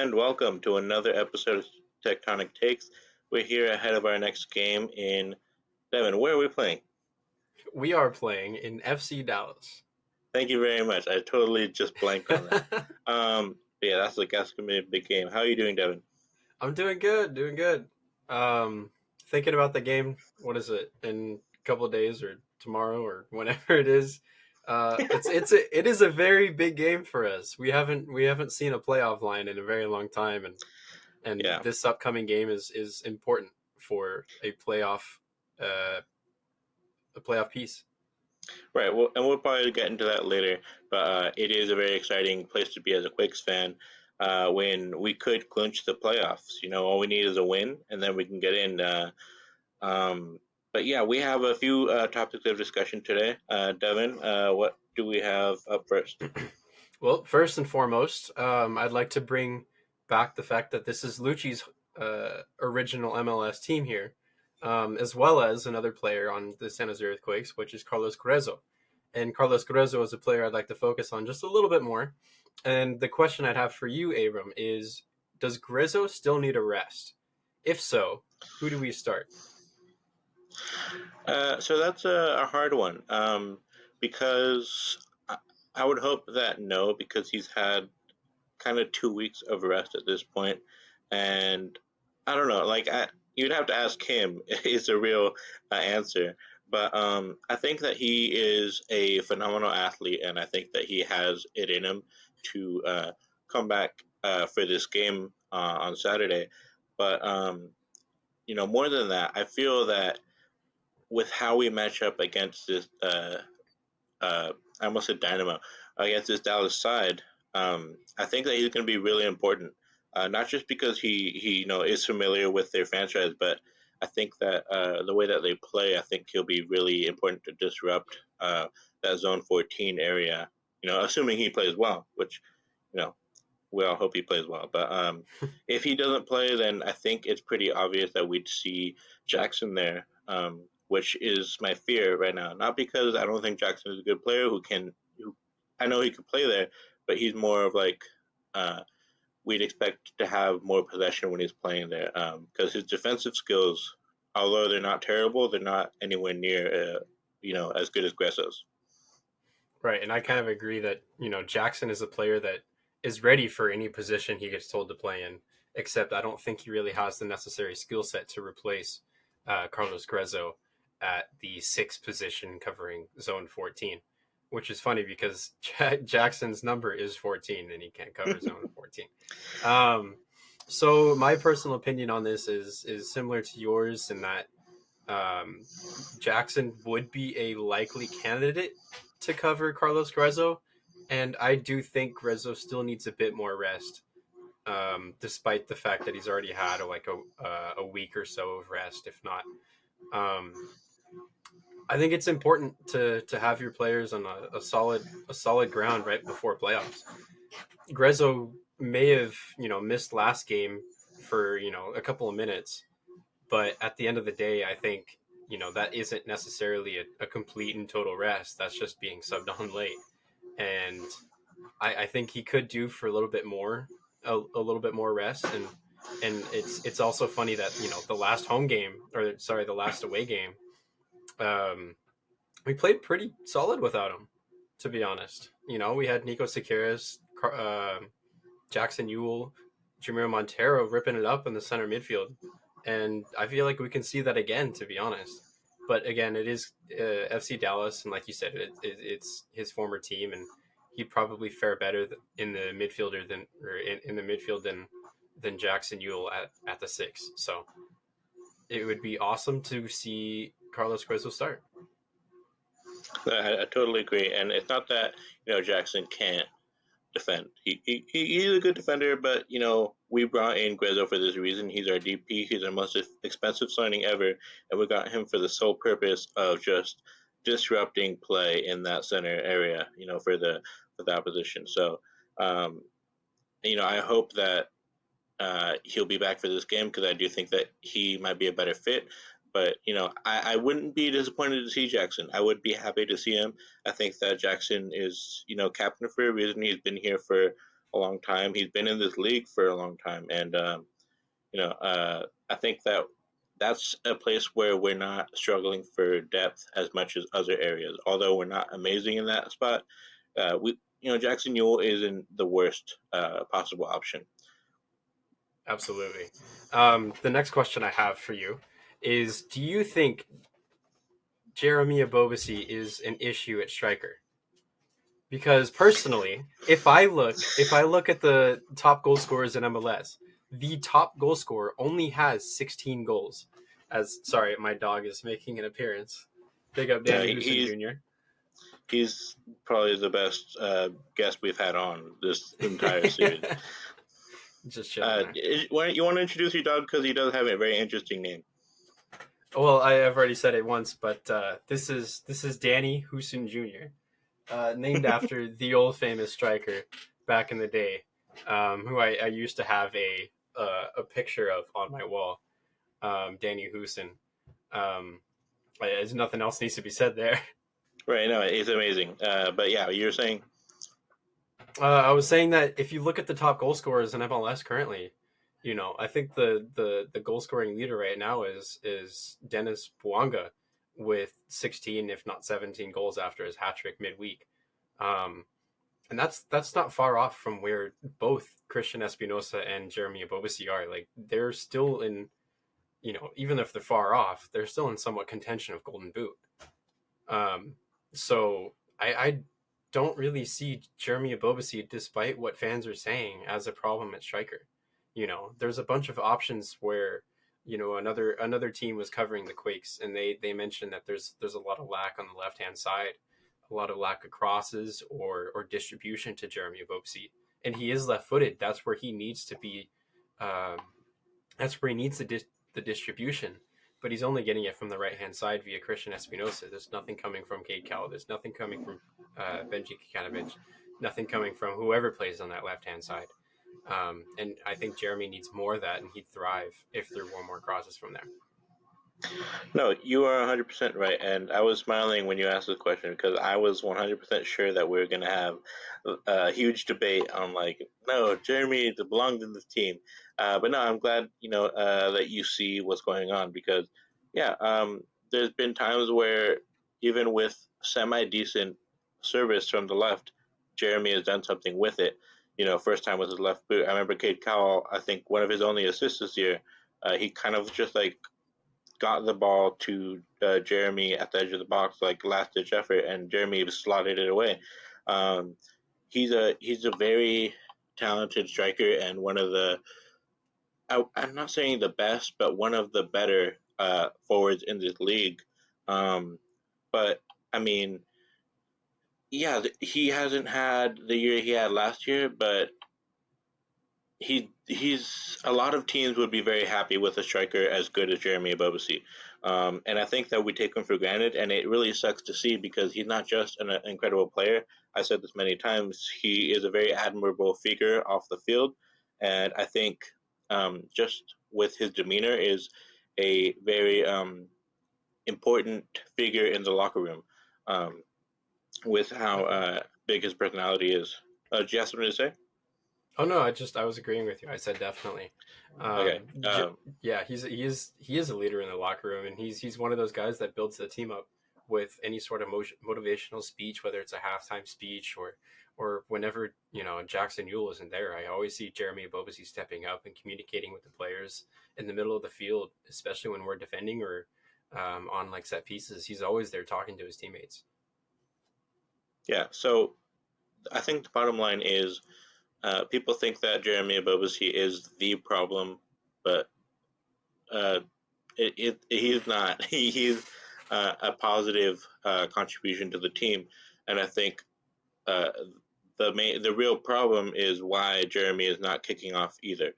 and welcome to another episode of Tectonic Takes. We're here ahead of our next game in Devon. Where are we playing? We are playing in FC Dallas. Thank you very much. I totally just blanked on that. Yeah, that's gonna be a big game. How are you doing, Devon? I'm doing good, doing good. Thinking about the game. What is it in a couple of days or tomorrow or whenever it is? It is a very big game for us. We haven't seen a playoff line in a very long time, and Yeah, this upcoming game is important for uh, a playoff piece. right. Well, and we'll probably get into that later. But it is a very exciting place to be as a Quakes fan. When we could clinch the playoffs, all we need is a win, and then we can get in. Um, but yeah, we have a few topics of discussion today. Devin, what do we have up first? Well, first and foremost, I'd like to bring back the fact that this is Lucci's original MLS team here, as well as another player on the San Jose Earthquakes, which is Carlos Carrezo. And Carlos Carrezo is a player I'd like to focus on just a little bit more. And the question I'd have for you, Abram, is does Carrezo still need a rest? If so, who do we start? So that's a hard one because I would hope that no, because he's had kind of 2 weeks of rest at this point, and I don't know. You'd have to ask him. Is a real answer, but I think that he is a phenomenal athlete, and I think that he has it in him to come back for this game on Saturday. But more than that, I feel that with how we match up against this, I almost said Dynamo, against this Dallas side, I think that he's going to be really important. Not just because he is familiar with their franchise, but I think that the way that they play, I think he'll be really important to disrupt that zone 14 area. Assuming he plays well, which you know we all hope he plays well. But if he doesn't play, then I think it's pretty obvious that we'd see Jackson there, which is my fear right now. Not because I don't think Jackson is a good player who I know he could play there, but he's more of like uh, we'd expect to have more possession when he's playing there because his defensive skills, although they're not terrible, they're not anywhere near as good as Gresso's. Right, and I kind of agree that Jackson is a player that is ready for any position he gets told to play in. Except I don't think he really has the necessary skill set to replace Carlos Grezzo at the sixth position covering zone 14, which is funny because Jackson's number is 14 and he can't cover zone 14. Um, so my personal opinion on this is similar to yours in that um, Jackson would be a likely candidate to cover Carlos Grezzo, and I do think Grezzo still needs a bit more rest, despite the fact that he's already had a week or so of rest, if not. Um, I think it's important to have your players on a solid ground right before playoffs. Grezzo may have missed last game for a couple of minutes, but at the end of the day, I think that isn't necessarily a complete and total rest. That's just being subbed on late, and I think he could do for a little bit more, a little bit more rest, and it's also funny that the last home game, or sorry, the last away game, um, we played pretty solid without him. To be honest, we had Nico Sequeiros, Jackson Ewell, Jamiro Montero ripping it up in the center midfield, and I feel like we can see that again. To be honest, but again, it is FC Dallas, and like you said, it's his former team, and he'd probably fare better in the midfielder than or in the midfield than Jackson Ewell at the six. So it would be awesome to see Carlos Cuezo start. I totally agree, and it's not that Jackson can't defend. He's a good defender, but we brought in Grezzo for this reason. He's our DP. He's our most expensive signing ever, and we got him for the sole purpose of just disrupting play in that center area. For the opposition. So, um, I hope that he'll be back for this game because I do think that he might be a better fit. But I wouldn't be disappointed to see Jackson. I would be happy to see him. I think that Jackson is captain for a reason. He's been here for a long time. He's been in this league for a long time, and I think that that's a place where we're not struggling for depth as much as other areas. Although we're not amazing in that spot, we Jackson Newell isn't the worst possible option. Absolutely. The next question I have for you is: do you think Jeremy Abobasi is an issue at striker? Because personally, if I look at the top goal scorers in MLS, the top goal scorer only has 16 goals. As sorry, my dog is making an appearance. Big up Yeah, Danny Houston Jr. he's probably the best guest we've had on this entire series. Just chilling there. You want to introduce your dog because he does have a very interesting name. Well, I have already said it once, but this is Danny Houston Jr., named after the old famous striker back in the day, who I used to have a picture of on my wall. Danny Houston. There's nothing else needs to be said there. Right, no, it's amazing. But yeah, you're saying. I was saying that if you look at the top goal scorers in MLS currently, I think the goal scoring leader right now is Dennis Bouanga with 16, if not 17 goals after his hat trick midweek. Um, and that's not far off from where both Christian Espinosa and Jeremy Abobasi are. Like they're still in, even if they're far off, they're still in somewhat contention of Golden Boot. Um, so I don't really see Jeremy Abobasi, despite what fans are saying, as a problem at striker. There's a bunch of options where another team was covering the Quakes, and they mentioned that there's a lot of lack on the left hand side, a lot of lack of crosses or distribution to Jeremy Abobasi, and he is left footed. That's where he needs to be. Um, that's where he needs the distribution, but he's only getting it from the right hand side via Christian Espinosa. There's nothing coming from Cade Cowell. There's nothing coming from Benji Kikanovic. Nothing coming from whoever plays on that left hand side. And I think Jeremy needs more of that, and he'd thrive if there were more crosses from there. No, you are 100% right. And I was smiling when you asked this question because I was 100% sure that we were going to have a huge debate on, like, no, Jeremy belongs in this team. But no, I'm glad, that you see what's going on because, yeah, there's been times where even with semi decent service from the left, Jeremy has done something with it. First time with his left boot. I remember Cade Cowell, I think one of his only assists this year, he kind of just like got the ball to Jeremy at the edge of the box, like last ditch effort, and Jeremy slotted it away. Um, he's a very talented striker and one of the I'm not saying the best, but one of the better forwards in this league. Um, but I mean, yeah, he hasn't had the year he had last year, but he's a lot of teams would be very happy with a striker as good as Jeremy Abobasi. And I think that we take him for granted, and it really sucks to see because he's not just an incredible player. I said this many times. He is a very admirable figure off the field, and I think just with his demeanor is a very important figure in the locker room. Um, with how Definitely. big his personality is. Do you have something to say? Oh no, I was agreeing with you. I said definitely. Okay. Yeah, he is a leader in the locker room, and he's one of those guys that builds the team up with any sort of motivational speech, whether it's a halftime speech or whenever Jackson Newell isn't there. I always see Jeremy Abobasi stepping up and communicating with the players in the middle of the field, especially when we're defending or on like set pieces. He's always there talking to his teammates. Yeah. So I think the bottom line is people think that Jeremy Abobasi is the problem, but uh, he's not. He's a positive contribution to the team, and I think uh, the real problem is why Jeremy is not kicking off either.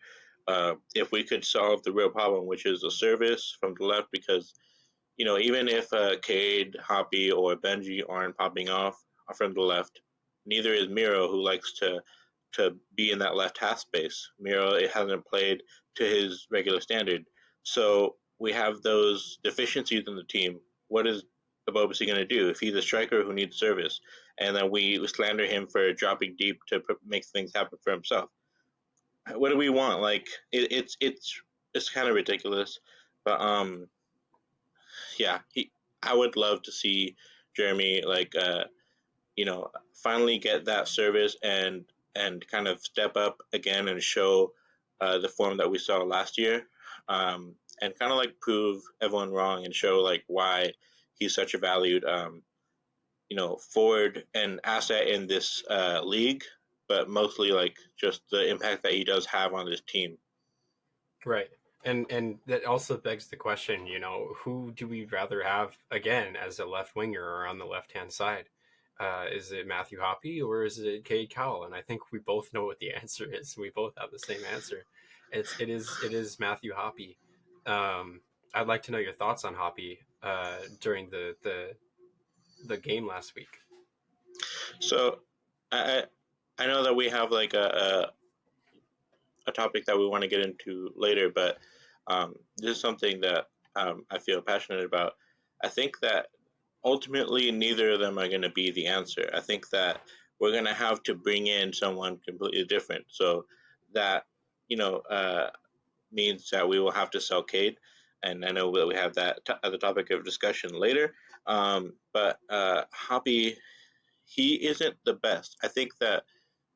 If we could solve the real problem, which is the service from the left, because even if Cade, Hoppy, or Benji aren't popping off from the left, neither is Miro, who likes to be in that left half space. Miro it hasn't played to his regular standard, so we have those deficiencies in the team. What is Bobasi going to do if he's a striker who needs service, and then we slander him for dropping deep to make things happen for himself? What do we want? Like it's kind of ridiculous, but yeah, I would love to see Jeremy like finally get that service and kind of step up again and show the form that we saw last year, and kind of like prove everyone wrong and show like why he's such a valued forward and asset in this league, but mostly like just the impact that he does have on this team. Right. And that also begs the question, who do we rather have again as a left winger or on the left hand side? Is it Matthew Hoppe or is it Cade Cowell? And I think we both know what the answer is. We both have the same answer. It is Matthew Hoppe. I'd like to know your thoughts on Hoppe during the game last week. So I I know that we have like a topic that we want to get into later, but this is something that I feel passionate about. I think that ultimately neither of them are going to be the answer. I think that we're going to have to bring in someone completely different. So that you know means that we will have to sell Cade, and I know that we have that as a topic of discussion later. But Hoppy, he isn't the best. I think that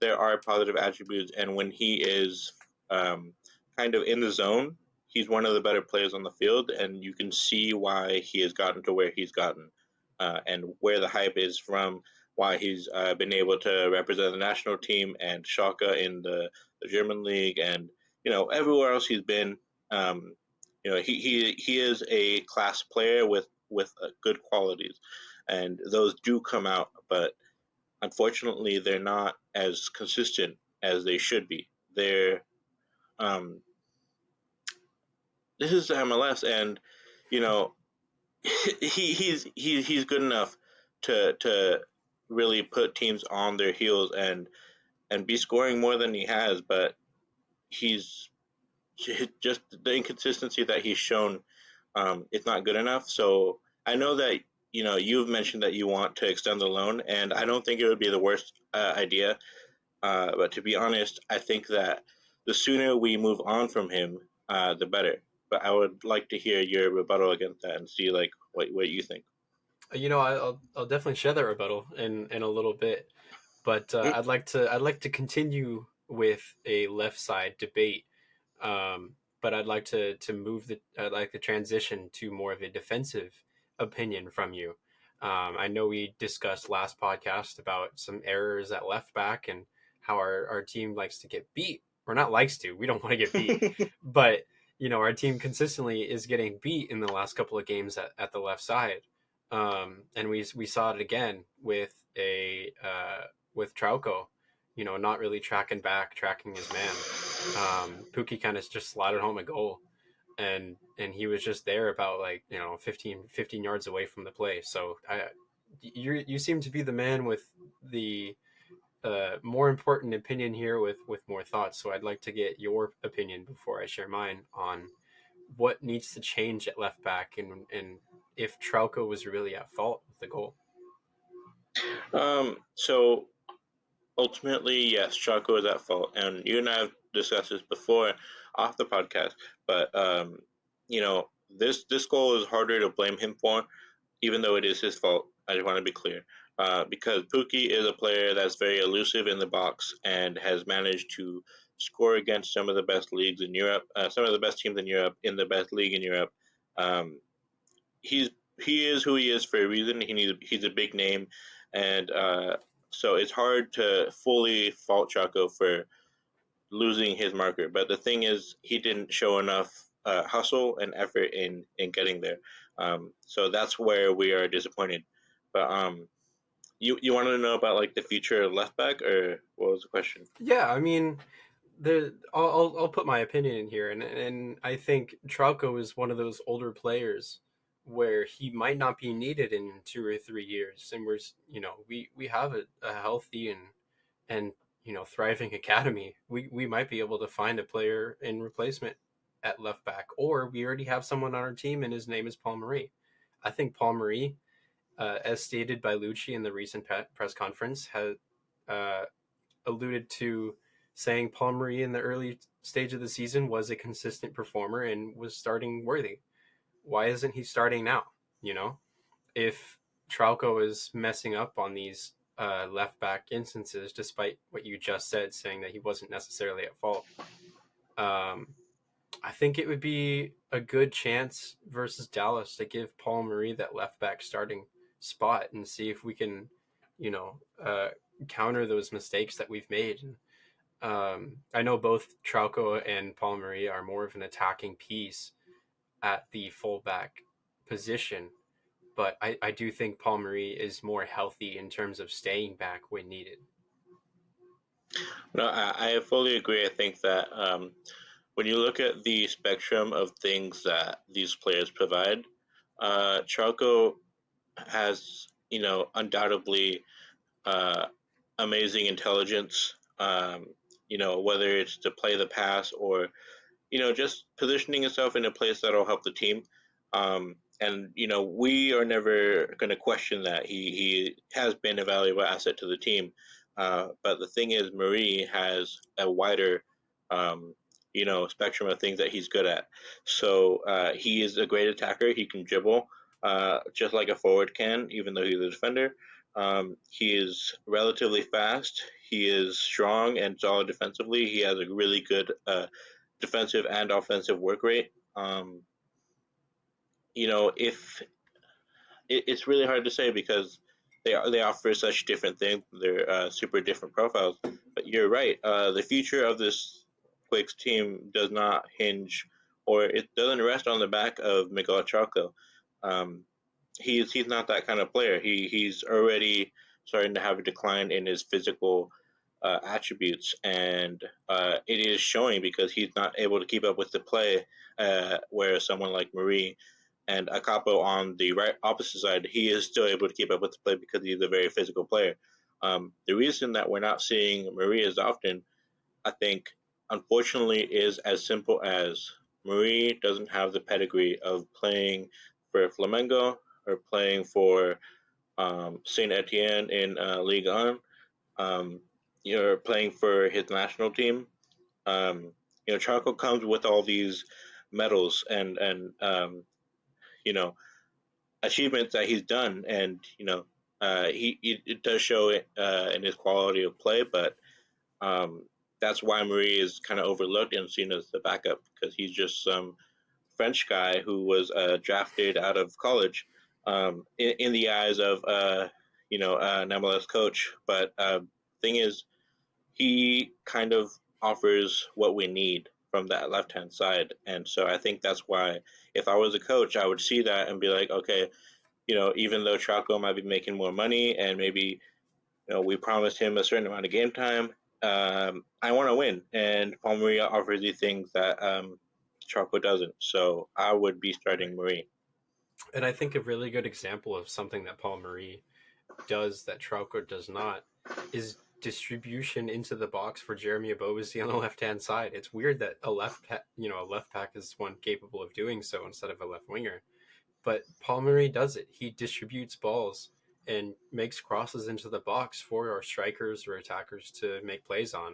there are positive attributes, and when he is um, kind of in the zone, he's one of the better players on the field, and you can see why he has gotten to where he's gotten, and where the hype is from. Why he's been able to represent the national team and Schalke in the German league, and everywhere else he's been. Um, he is a class player with good qualities, and those do come out, but unfortunately, they're not as consistent as they should be. They're um, This is the MLS, and you know he's good enough to really put teams on their heels and be scoring more than he has, but he's just the inconsistency that he's shown. It's not good enough. So I know that you've mentioned that you want to extend the loan, and I don't think it would be the worst idea. But to be honest, I think that the sooner we move on from him, the better. But I would like to hear your rebuttal against that and see like what you think. I'll definitely share that rebuttal in a little bit, but Mm. I'd like to continue with a left side debate, but I'd like to transition to more of a defensive opinion from you. I know we discussed last podcast about some errors at left back and how our team likes to get beat, or not likes to. We don't want to get beat, but our team consistently is getting beat in the last couple of games at the left side. And we saw it again with Trauco, not really tracking his man. Pookie kind of just slotted home a goal, and he was just there about 15 yards away from the play. So you seem to be the man with the more important opinion here with more thoughts. So I'd like to get your opinion before I share mine on what needs to change at left back and if Trauco was really at fault with the goal. So ultimately, yes, Chaco is at fault, and you and I have discussed this before off the podcast. But this goal is harder to blame him for, even though it is his fault. I just want to be clear, because Pookie is a player that's very elusive in the box and has managed to score against some of the best leagues in Europe, some of the best teams in Europe, in the best league in Europe. Um, he's he is who he is for a reason. He's a big name, and so it's hard to fully fault Chaco for losing his marker. But the thing is, he didn't show enough hustle and effort in getting there. So that's where we are disappointed. But you wanted to know about like the future of left back, or what was the question? Yeah, I mean, I'll put my opinion in here, and I think Trauco is one of those older players where he might not be needed in 2 or 3 years, and we have a healthy and thriving academy. We might be able to find a player in replacement at left back, or we already have someone on our team, and his name is Paul Marie. I think Paul Marie as stated by Lucci in the recent press conference, has uh, alluded to saying Paul Marie in the early stage of the season was a consistent performer and was starting worthy. Why isn't he starting now? You know, if Trauco is messing up on these left back instances, despite what you just said, saying that he wasn't necessarily at fault, um, I think it would be a good chance versus Dallas to give Paul Marie that left back starting spot and see if we can, you know, counter those mistakes that we've made. I know both Trauco and Paul Marie are more of an attacking piece at the fullback position, but I do think Paul Marie is more healthy in terms of staying back when needed. No, I fully agree. I think that when you look at the spectrum of things that these players provide, Charco has, undoubtedly uh, amazing intelligence. Whether it's to play the pass or just positioning himself in a place that'll help the team. And we are never going to question that he has been a valuable asset to the team. But the thing is, Marie has a wider, spectrum of things that he's good at. So he is a great attacker. He can dribble, just like a forward can, even though he's a defender. He is relatively fast. He is strong and solid defensively. He has a really good defensive and offensive work rate. If it's really hard to say because they offer such different things. They're super different profiles. But you're right. The future of this Quakes team does not hinge, or it doesn't rest on the back of Miguel Charco. Um, he's not that kind of player. He's already starting to have a decline in his physical attributes, and it is showing because he's not able to keep up with the play. Whereas someone like Marie and Akapo on the right opposite side, he is still able to keep up with the play because he's a very physical player. The reason that we're not seeing Marie as often, I think, unfortunately, is as simple as Marie doesn't have the pedigree of playing for Flamengo or playing for Saint Etienne in Ligue 1. Playing for his national team. Charco comes with all these medals and you know achievements that he's done, and he it does show it in his quality of play, but um, that's why Marie is kind of overlooked and seen as the backup because he's just some French guy who was drafted out of college in the eyes of Namal's coach. But thing is, he kind of offers what we need from that left hand side, and so I think that's why if I was a coach, I would see that and be like, okay, even though Chaco might be making more money and maybe we promised him a certain amount of game time, I want to win, and Paul Maria offers these things that Chaco doesn't. So I would be starting Marie. And I think a really good example of something that Paul Marie does that Trauco does not is distribution into the box for Jeremy Abobazi on the left hand side. It's weird that a left back is one capable of doing so instead of a left winger. But Paul Marie does it. He distributes balls and makes crosses into the box for our strikers or attackers to make plays on.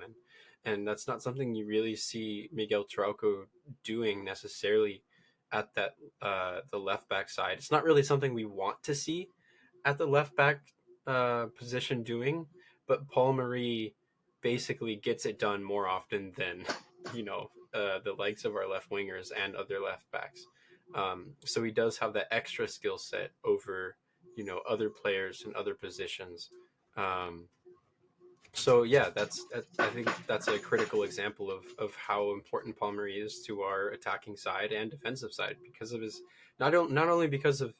And that's not something you really see Miguel Trauco doing necessarily at that the left back side. It's not really something we want to see at the left back position doing, but Paul Marie basically gets it done more often than the likes of our left wingers and other left backs. So he does have that extra skill set over other players in other positions. Um, so yeah, I think that's a critical example of how important Paul Marie is to our attacking side and defensive side because of his not only because of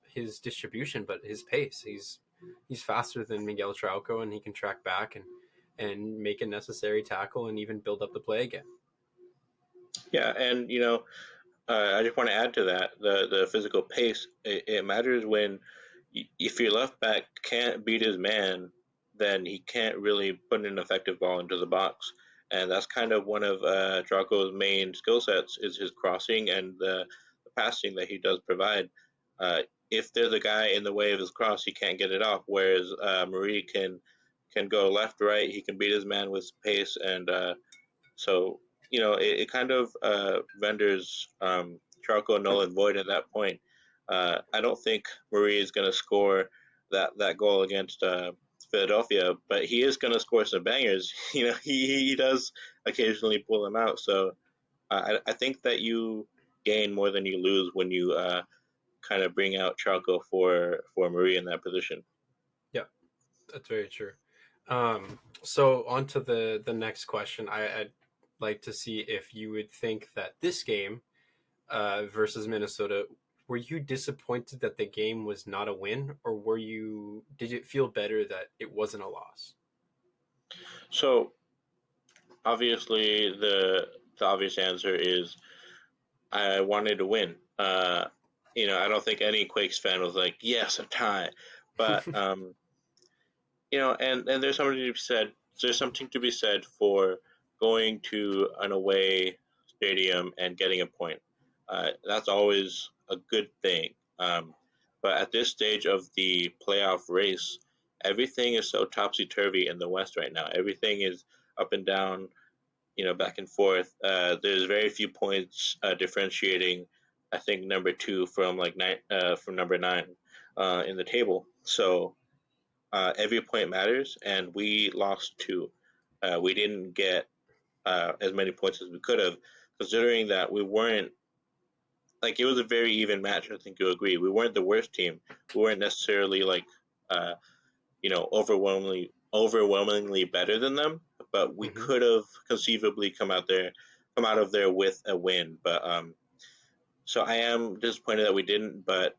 his distribution but his pace. He's faster than Miguel Trauco and he can track back and make a necessary tackle and even build up the play again. Yeah, and I just want to add to that the physical pace. It matters when if your left back can't beat his man, then he can't really put an effective ball into the box. And that's kind of one of Draco's main skill sets is his crossing and the passing that he does provide. Uh, if there's a guy in the way of his cross, he can't get it off. Whereas Marie can go left, right. He can beat his man with pace, and so it kind of renders Charco null and void at that point. I don't think Marie is going to score that goal against Philadelphia, but he is going to score some bangers. He does occasionally pull them out. So I think that you gain more than you lose when you kind of bring out Charco for Marie in that position. Yeah, that's very true. So on to the next question. I'd like to see if you would think that this game versus Minnesota, were you disappointed that the game was not a win, or did it feel better that it wasn't a loss? So obviously the obvious answer is I wanted to win. I don't think any Quakes fan was like, yes, a tie. But and there's something to be said. There's something to be said for going to an away stadium and getting a point. That's always a good thing. But at this stage of the playoff race, everything is so topsy turvy in the West right now. Everything is up and down, back and forth. There's very few points differentiating. I think number two from like nine from number nine in the table. So every point matters, and we lost two. We didn't get as many points as we could have, considering that we weren't like it was a very even match. I think you'll agree. We weren't the worst team. We weren't necessarily like uh, overwhelmingly better than them, but we Hmm. could have conceivably come out of there with a win. But so I am disappointed that we didn't. But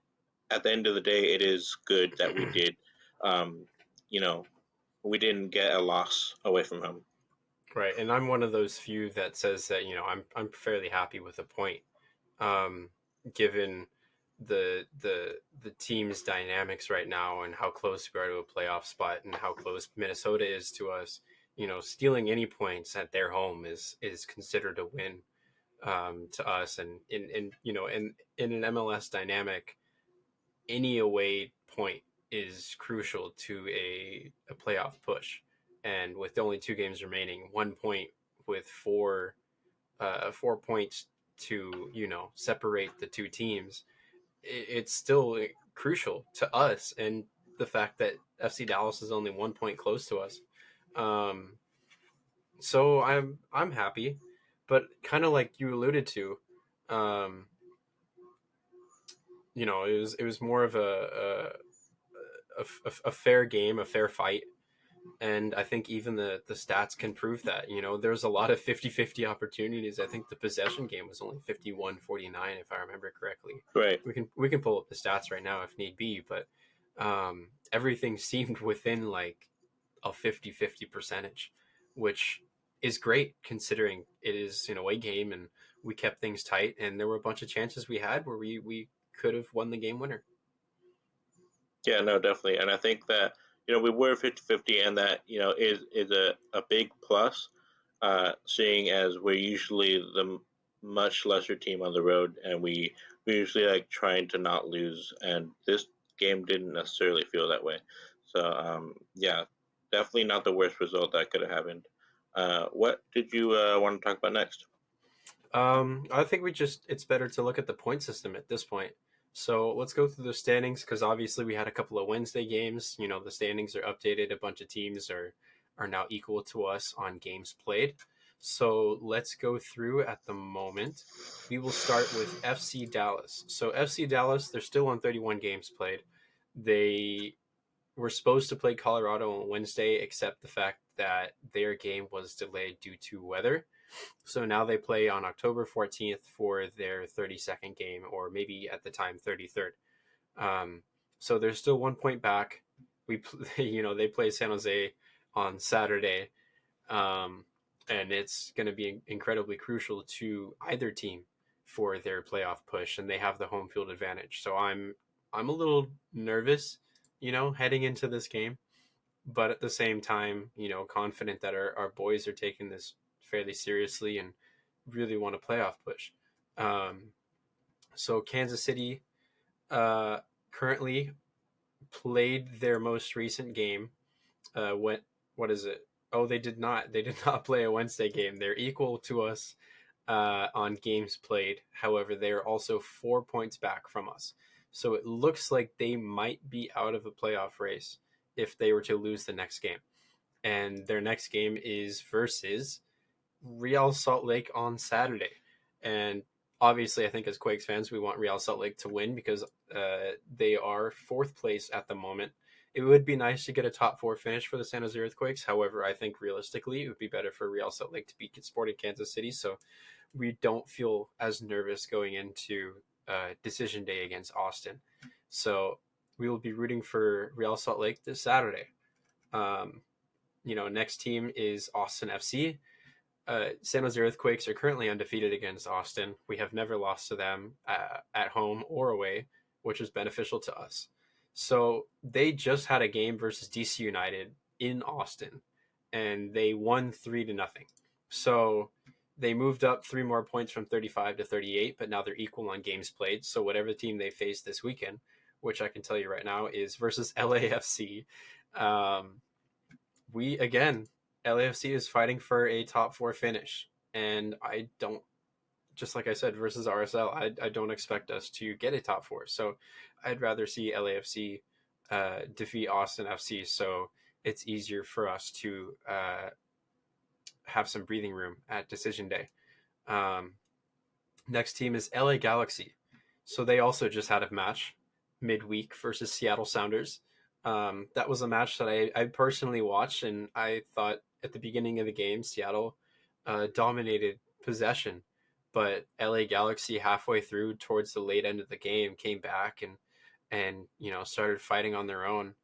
at the end of the day, it is good that we did. Um, you know, we didn't get a loss away from home. Right, and I'm one of those few that says that I'm fairly happy with a point, um, given the team's dynamics right now and how close we are to a playoff spot and how close Minnesota is to us. Stealing any points at their home is considered a win, to us, and in an MLS dynamic, any away point is crucial to a playoff push. And with only two games remaining, 1 point with 4 points to separate the two teams, it's still crucial to us. And the fact that FC Dallas is only 1 point close to us, um, so I'm happy, but kind of like you alluded to, um, it was more of a fair game, a fair fight. And I think even the stats can prove that. There's a lot of 50-50 opportunities. I think the possession game was only 51-49, if I remember correctly. Right. We can pull up the stats right now if need be, but everything seemed within like a 50-50 percentage, which is great considering it is an away game and we kept things tight, and there were a bunch of chances we had where we could have won the game winner. Yeah, no, definitely. And I think that, we were 50-50, and that, is a big plus, seeing as we're usually the much lesser team on the road, and we usually like trying to not lose, and this game didn't necessarily feel that way. So, yeah, definitely not the worst result that could have happened. What did you want to talk about next? I think it's better to look at the point system at this point. So let's go through the standings, because obviously we had a couple of Wednesday games. The standings are updated. A bunch of teams are now equal to us on games played. So let's go through at the moment. We will start with FC Dallas. So FC Dallas, they're still on 31 games played. They were supposed to play Colorado on Wednesday, except the fact that their game was delayed due to weather. So now they play on October 14th for their 32nd game, or maybe at the time 33rd. So they're still 1 point back. They play San Jose on Saturday, and it's going to be incredibly crucial to either team for their playoff push, and they have the home field advantage. So I'm a little nervous, heading into this game, but at the same time, confident that our boys are taking this fairly seriously and really want a playoff push. So Kansas City, uh, currently played their most recent game. What is it? Oh, they did not. They did not play a Wednesday game. They're equal to us on games played. However, they are also 4 points back from us. So it looks like they might be out of the playoff race if they were to lose the next game. And their next game is versus Real Salt Lake on Saturday. And obviously, I think as Quakes fans, we want Real Salt Lake to win because they are fourth place at the moment. It would be nice to get a top four finish for the San Jose Earthquakes. However, I think realistically, it would be better for Real Salt Lake to beat Sporting Kansas City. So we don't feel as nervous going into decision day against Austin. So we will be rooting for Real Salt Lake this Saturday. Next team is Austin FC. San Jose Earthquakes are currently undefeated against Austin. We have never lost to them at home or away, which is beneficial to us. So they just had a game versus DC United in Austin, and they won 3-0. So they moved up 3 more points from 35 to 38, but now they're equal on games played. So whatever team they face this weekend, which I can tell you right now is versus LAFC. LAFC is fighting for a top four finish, and I don't, just like I said, versus RSL, I don't expect us to get a top four. So I'd rather see LAFC defeat Austin FC, so it's easier for us to have some breathing room at decision day. Next team is LA Galaxy. So they also just had a match midweek versus Seattle Sounders. That was a match that I personally watched, and I thought at the beginning of the game, Seattle dominated possession, but LA Galaxy halfway through towards the late end of the game came back and started fighting on their own.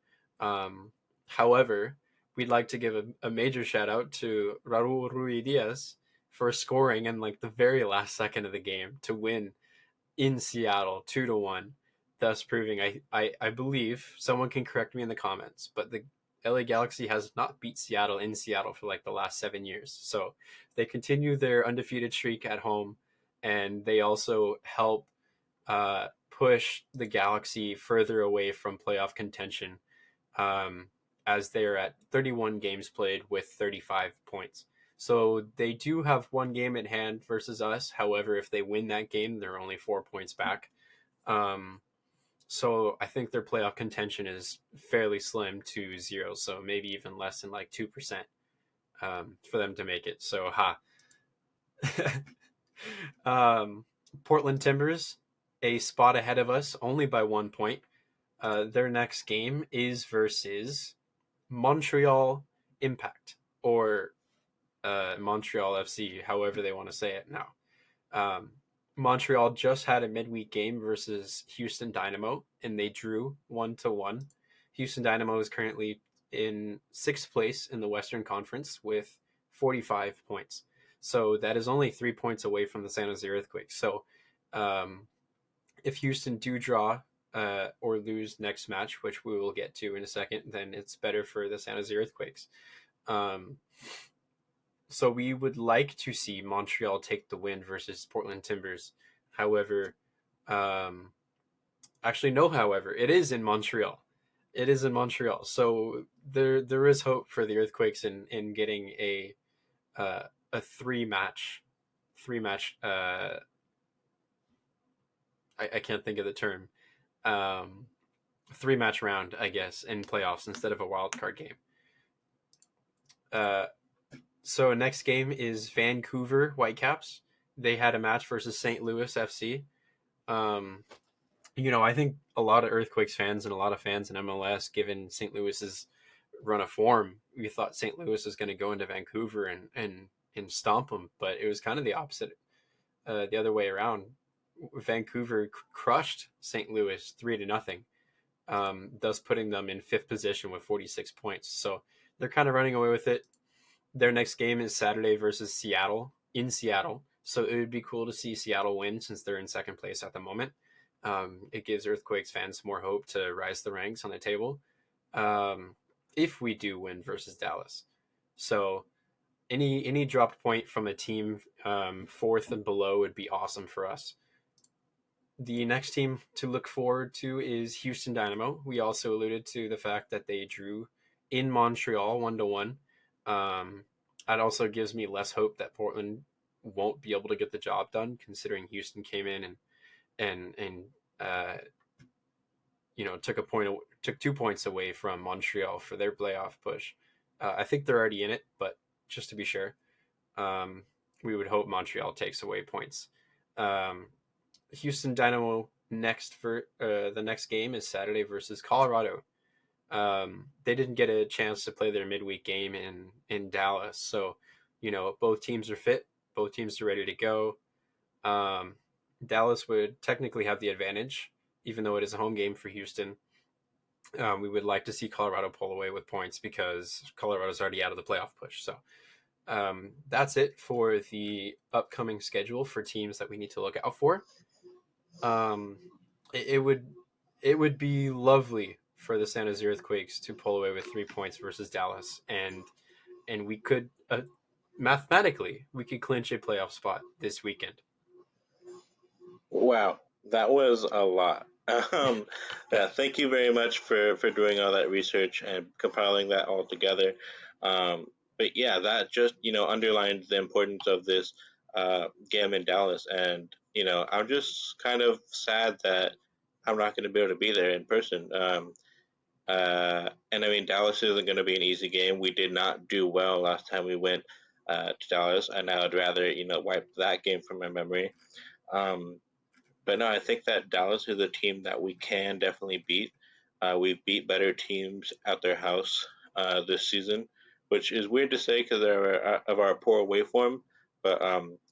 However, we'd like to give a major shout out to Raul Ruidiaz for scoring in like the very last second of the game to win in Seattle 2-1. Thus proving, I believe, someone can correct me in the comments, but the LA Galaxy has not beat Seattle in Seattle for like the last 7 years. So they continue their undefeated streak at home, and they also help push the Galaxy further away from playoff contention as they're at 31 games played with 35 points. So they do have one game in hand versus us. However, if they win that game, they're only 4 points back. So I think their playoff contention is fairly slim to 0. So maybe even less than like 2% for them to make it. So Portland Timbers, a spot ahead of us, only by 1 point. Their next game is versus Montreal Impact or Montreal FC, however they want to say it now. Montreal just had a midweek game versus Houston Dynamo, and they drew 1-1. Houston Dynamo is currently in 6th place in the Western Conference with 45 points. So that is only 3 points away from the San Jose Earthquakes. So if Houston do draw or lose next match, which we will get to in a second, then it's better for the San Jose Earthquakes. So we would like to see Montreal take the win versus Portland Timbers. However, it is in Montreal. It is in Montreal. So there is hope for the Earthquakes in getting a three match. I can't think of the term. 3-match round, I guess, in playoffs instead of a wild card game. So next game is Vancouver Whitecaps. They had a match versus St. Louis FC. I think a lot of Earthquakes fans and a lot of fans in MLS, given St. Louis's run of form, we thought St. Louis was going to go into Vancouver and stomp them, but it was kind of the opposite, the other way around. Vancouver crushed St. Louis 3-0, thus putting them in 5th position with 46 points. So they're kind of running away with it. Their next game is Saturday versus Seattle in Seattle. So it would be cool to see Seattle win since they're in 2nd place at the moment. It gives Earthquakes fans more hope to rise the ranks on the table if we do win versus Dallas. So any dropped point from a team 4th and below would be awesome for us. The next team to look forward to is Houston Dynamo. We also alluded to the fact that they drew in Montreal 1-1. That also gives me less hope that Portland won't be able to get the job done, considering Houston came in and uh, took 2 points away from Montreal for their playoff push. I think they're already in it, but just to be sure, um, we would hope Montreal takes away points. Um, Houston Dynamo next for the next game is Saturday versus Colorado. They didn't get a chance to play their midweek game in Dallas, so both teams are fit, both teams are ready to go. Um, Dallas would technically have the advantage, even though it is a home game for Houston. We would like to see Colorado pull away with points because Colorado's already out of the playoff push. So that's it for the upcoming schedule for teams that we need to look out for. Um, it would be lovely for the San Jose Earthquakes to pull away with 3 points versus Dallas, and we could mathematically we could clinch a playoff spot this weekend. Wow, that was a lot. Yeah, thank you very much for doing all that research and compiling that all together. Um, but yeah, that just underlines the importance of this game in Dallas, and I'm just kind of sad that I'm not going to be able to be there in person. And I mean, Dallas isn't going to be an easy game. We did not do well last time we went to Dallas, and I would rather wipe that game from my memory. Um, but no, I think that Dallas is a team that we can definitely beat. We've beat better teams at their house this season, which is weird to say because of our poor away form. But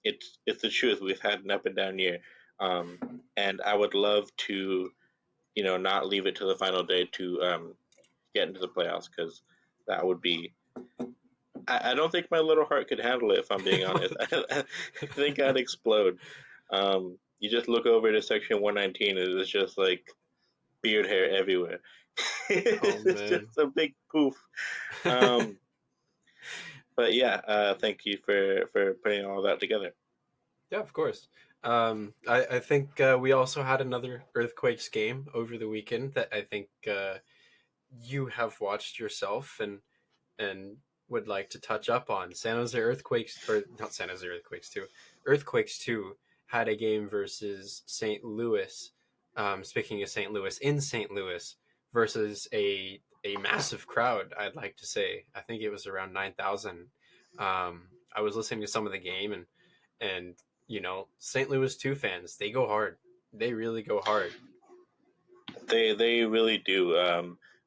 it's the truth. We've had an up and down year, um, and I would love to not leave it to the final day to get into the playoffs because that would be. I don't think my little heart could handle it if I'm being honest. I think I'd explode. You just look over to section 119 and it's just like beard hair everywhere. Oh It's man. just a big poof. Um, but yeah, thank you for putting all that together. Yeah, of course. I think we also had another Earthquakes game over the weekend that I think you have watched yourself and would like to touch up on. San Jose Earthquakes, or not San Jose Earthquakes 2, Earthquakes 2 had a game versus St. Louis. Speaking of St. Louis, in St. Louis versus a massive crowd, I'd like to say. I think it was around 9,000. I was listening to some of the game and St. Louis 2 fans, they go hard. They really go hard. They really do.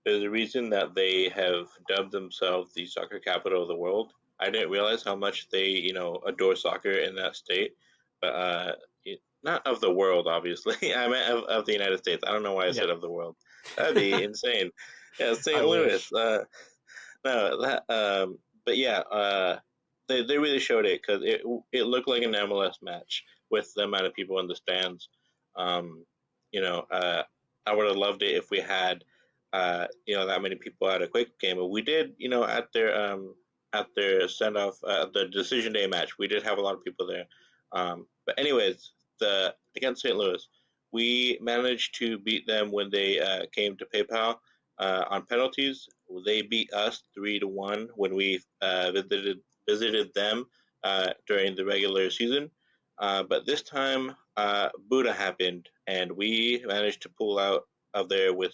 There's a reason that they have dubbed themselves the soccer capital of the world. I didn't realize how much they adore soccer in that state, but not of the world, obviously. I meant of the United States. I don't know why I Yeah. said of the world. That'd be insane. Yeah, I St. Louis. wish. No, that. But yeah, they really showed it because it looked like an MLS match with the amount of people in the stands. Um, you know, I would have loved it if we had, that many people at a quick game. But we did, at their send off, the decision day match, we did have a lot of people there. But anyways, the against St. Louis, we managed to beat them when they came to PayPal on penalties. They beat us 3-1 when we visited them during the regular season. But this time, Buddha happened, and we managed to pull out of there with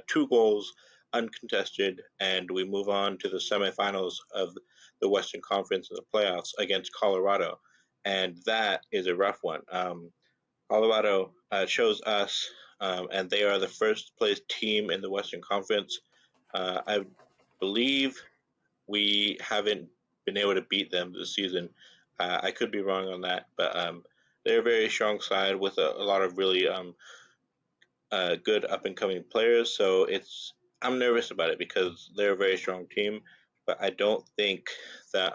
2 goals uncontested, and we move on to the semifinals of the Western Conference in the playoffs against Colorado, and that is a rough one. Colorado chose us, and they are the first place team in the Western Conference. I believe we haven't been able to beat them this season. I could be wrong on that, but they're a very strong side with a lot of really good up and coming players. So I'm nervous about it because they're a very strong team, but I don't think that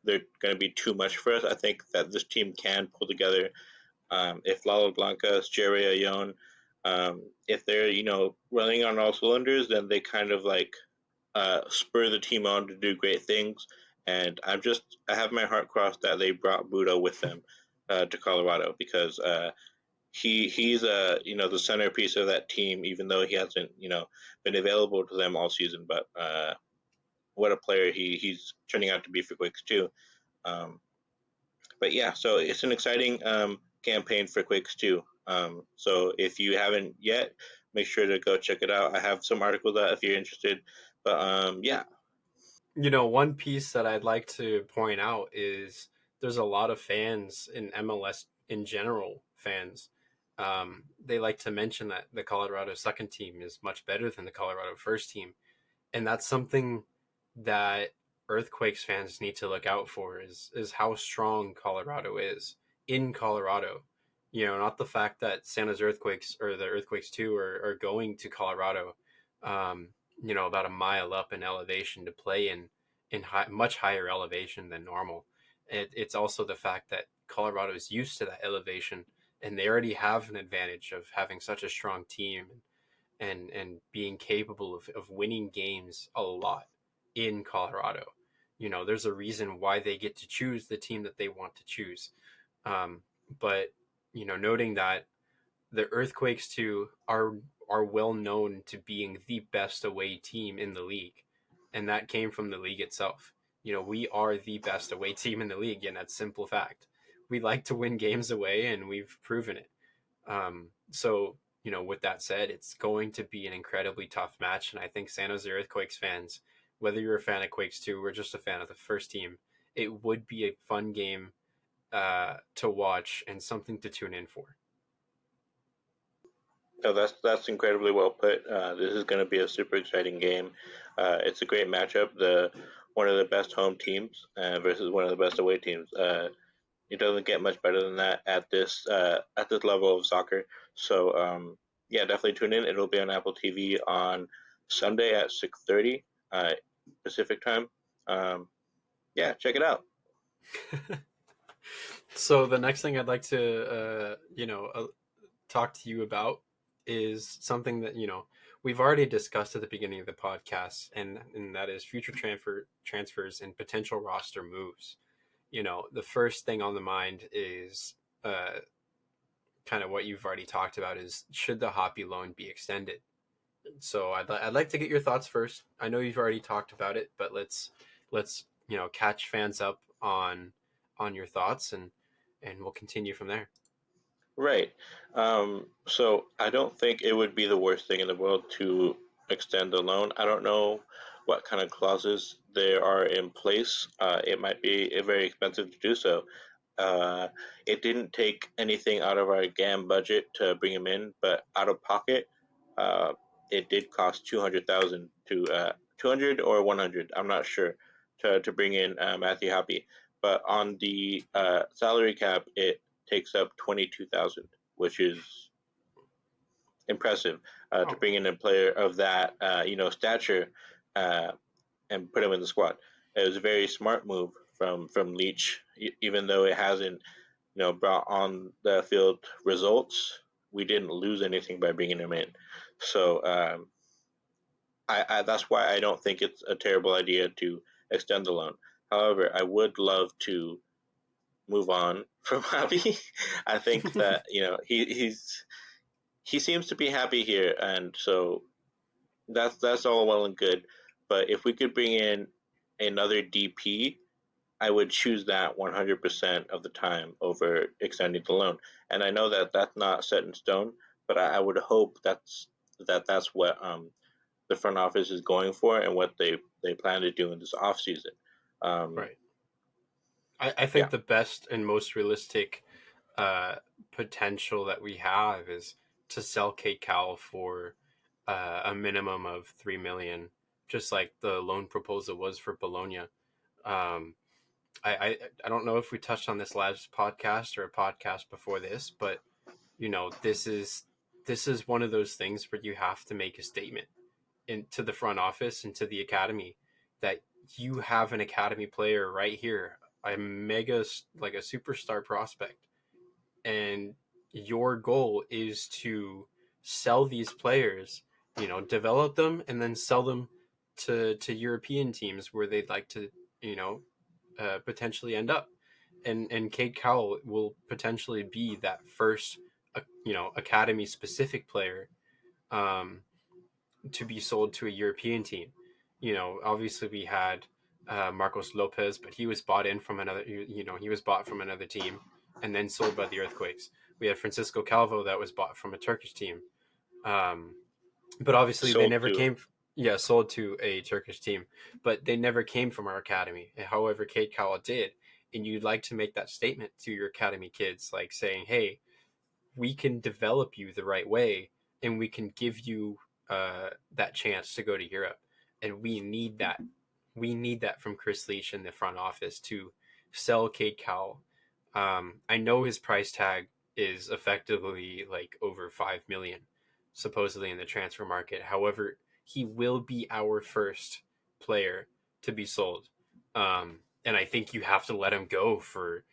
they're going to be too much for us. I think that this team can pull together. If Lalo Blancas, Jerry Ayon, if they're running on all cylinders, then they kind of like spur the team on to do great things. And I have my heart crossed that they brought Budo with them to Colorado because he's the centerpiece of that team, even though he hasn't been available to them all season. But what a player he's turning out to be for Quakes too. Um, but yeah, so it's an exciting campaign for Quakes too. So if you haven't yet, make sure to go check it out. I have some articles out if you're interested. But yeah, One piece that I'd like to point out is there's a lot of fans in MLS in general, fans. They like to mention that the Colorado second team is much better than the Colorado first team. And that's something that Earthquakes fans need to look out for is how strong Colorado is in Colorado. Not the fact that Santa's Earthquakes or the Earthquakes 2 are going to Colorado, um, about a mile up in elevation to play in much higher elevation than normal. It's also the fact that Colorado is used to that elevation and they already have an advantage of having such a strong team and being capable of winning games a lot in Colorado. There's a reason why they get to choose the team that they want to choose. Um, but noting that the Earthquakes too are well known to being the best away team in the league, and that came from the league itself. We are the best away team in the league, and that's simple fact. We like to win games away, and we've proven it. So with that said, it's going to be an incredibly tough match, and I think San Jose Earthquakes fans, whether you're a fan of Quakes 2 or just a fan of the first team, it would be a fun game to watch and something to tune in for. no, that's incredibly well put. This is going to be a super exciting game. It's a great matchup. The one of the best home teams versus one of the best away teams. It doesn't get much better than that at this level of soccer. So yeah, definitely tune in. It'll be on Apple TV on Sunday at 6:30 Pacific time. Yeah, check it out. So the next thing I'd like to talk to you about is something that we've already discussed at the beginning of the podcast, and that is future transfers and potential roster moves. The first thing on the mind is kind of what you've already talked about is should the Hoppy loan be extended? So I'd like to get your thoughts first. I know you've already talked about it, but let's catch fans up on your thoughts and we'll continue from there. Right. So I don't think it would be the worst thing in the world to extend the loan. I don't know what kind of clauses there are in place. It might be very expensive to do so. Uh, it didn't take anything out of our GAM budget to bring him in, but out of pocket, uh, it did cost 200,000 to 200 or 100. I'm not sure to bring in Matthew Happy. But on the salary cap, it takes up 22,000, which is impressive to Oh, bring in a player of that stature uh, and put him in the squad. It was a very smart move from Leach, even though it hasn't brought on the field results. We didn't lose anything by bringing him in, so I that's why I don't think it's a terrible idea to extend the loan. However, I would love to move on from Javi. I think that he seems to be happy here, and so that's all well and good. But if we could bring in another DP, I would choose that 100% of the time over extending the loan. And I know that that's not set in stone, but I would hope that's what the front office is going for and what they plan to do in this off season. Um, right. I yeah, think the best and most realistic potential that we have is to sell Kate Cowell for a minimum of 3 million, just like the loan proposal was for Bologna. Um, I don't know if we touched on this last podcast or a podcast before this, but this is one of those things where you have to make a statement into the front office and to the academy that you have an academy player right here, a mega like a superstar prospect, and your goal is to sell these players, develop them and then sell them to European teams where they'd like to, you know, potentially end up. And Kate Cowell will potentially be that first academy specific player um, to be sold to a European team. Obviously we had Marcos Lopez, but he was bought in from another. He was bought from another team and then sold by the Earthquakes. We had Francisco Calvo that was bought from a Turkish team, um, but obviously they Sold never to. came. Yeah, sold to a Turkish team, but they never came from our academy. However, Kate Cowell did, and you'd like to make that statement to your academy kids, like saying, "Hey, we can develop you the right way, and we can give you that chance to go to Europe." And we need that. We need that from Chris Leach in the front office to sell Cade Cowell. I know his price tag is effectively like over 5 million, supposedly in the transfer market. However, he will be our first player to be sold, and I think you have to let him go for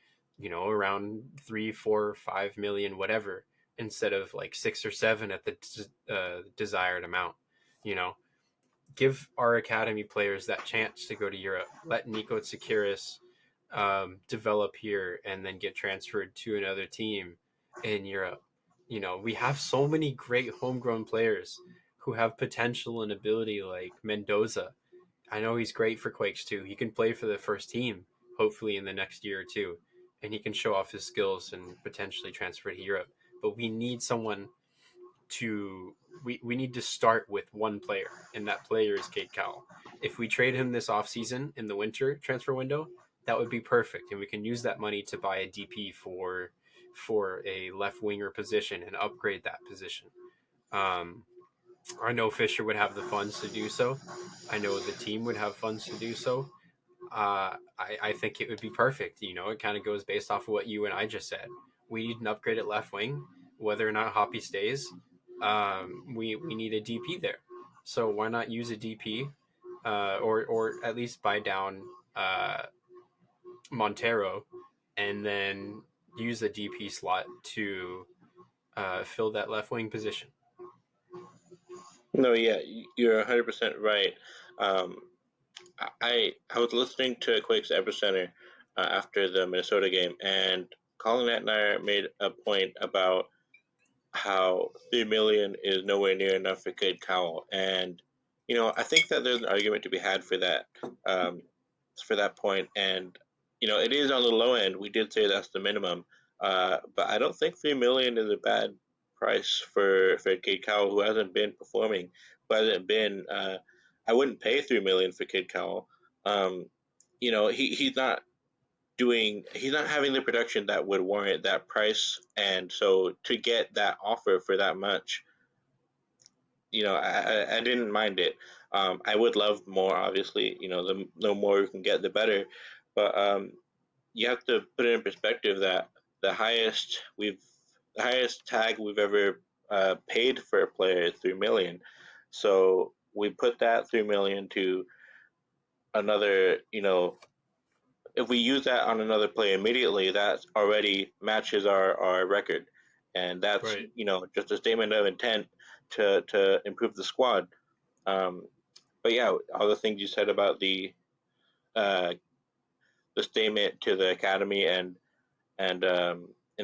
around 3, 4, 5 million, whatever, instead of like 6 or 7 at the desired amount. You know, give our academy players that chance to go to Europe. Let Nico Tsakiris develop here and then get transferred to another team in Europe. We have so many great homegrown players who have potential and ability, like Mendoza. I know he's great for Quakes too. He can play for the first team, hopefully in the next year or two, and he can show off his skills and potentially transfer to Europe. But we need someone to we need to start with one player, and that player is Kate Cowell. If we trade him this offseason in the winter transfer window, that would be perfect, and we can use that money to buy a DP for a left winger position and upgrade that position. Um, I know Fisher would have the funds to do so. I know the team would have funds to do so. I think it would be perfect. It kind of goes based off of what you and I just said. We need an upgrade at left wing, whether or not Hoppy stays. We need a DP there. So why not use a DP, or at least buy down uh, Montero, and then use a DP slot to fill that left wing position. No, yeah, you're 100% right. Um, I was listening to Quakes Epicenter after the Minnesota game, and Colin Atnyer made a point about how 3 million is nowhere near enough for Cade Cowell, and I think that there's an argument to be had um, for that point, and it is on the low end. We did say that's the minimum, but I don't think 3 million is a bad price for Cade Cowell, who hasn't been performing, who hasn't been. I wouldn't pay 3 million for Cade Cowell. Um, he's not having the production that would warrant that price, and so to get that offer for that much, I didn't mind it. I would love more, obviously. The more we can get, the better. But you have to put it in perspective that the highest we've the highest tag we've ever paid for a player is 3 million. So we put that 3 million to another. If we use that on another player immediately, that already matches our record, and that's Right. just a statement of intent to improve the squad. Um, but yeah, all the things you said about uh, the statement to the academy and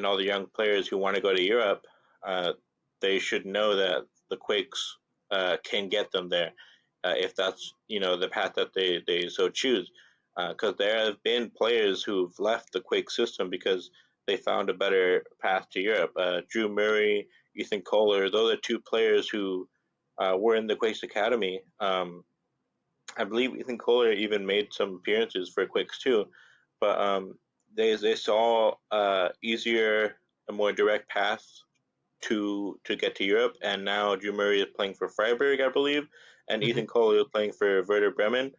all the young players who want to go to Europe, uh, they should know that the Quakes can get them there if that's the path that they so choose. Because there have been players who've left the Quake system because they found a better path to Europe. Drew Murray, Ethan Kohler, those are two players who were in the Quakes Academy. I believe Ethan Kohler even made some appearances for Quakes too, but they saw easier, a more direct path to get to Europe, and now Drew Murray is playing for Freiburg, I believe, and Mm-hmm. Ethan Kohler is playing for Werder Bremen.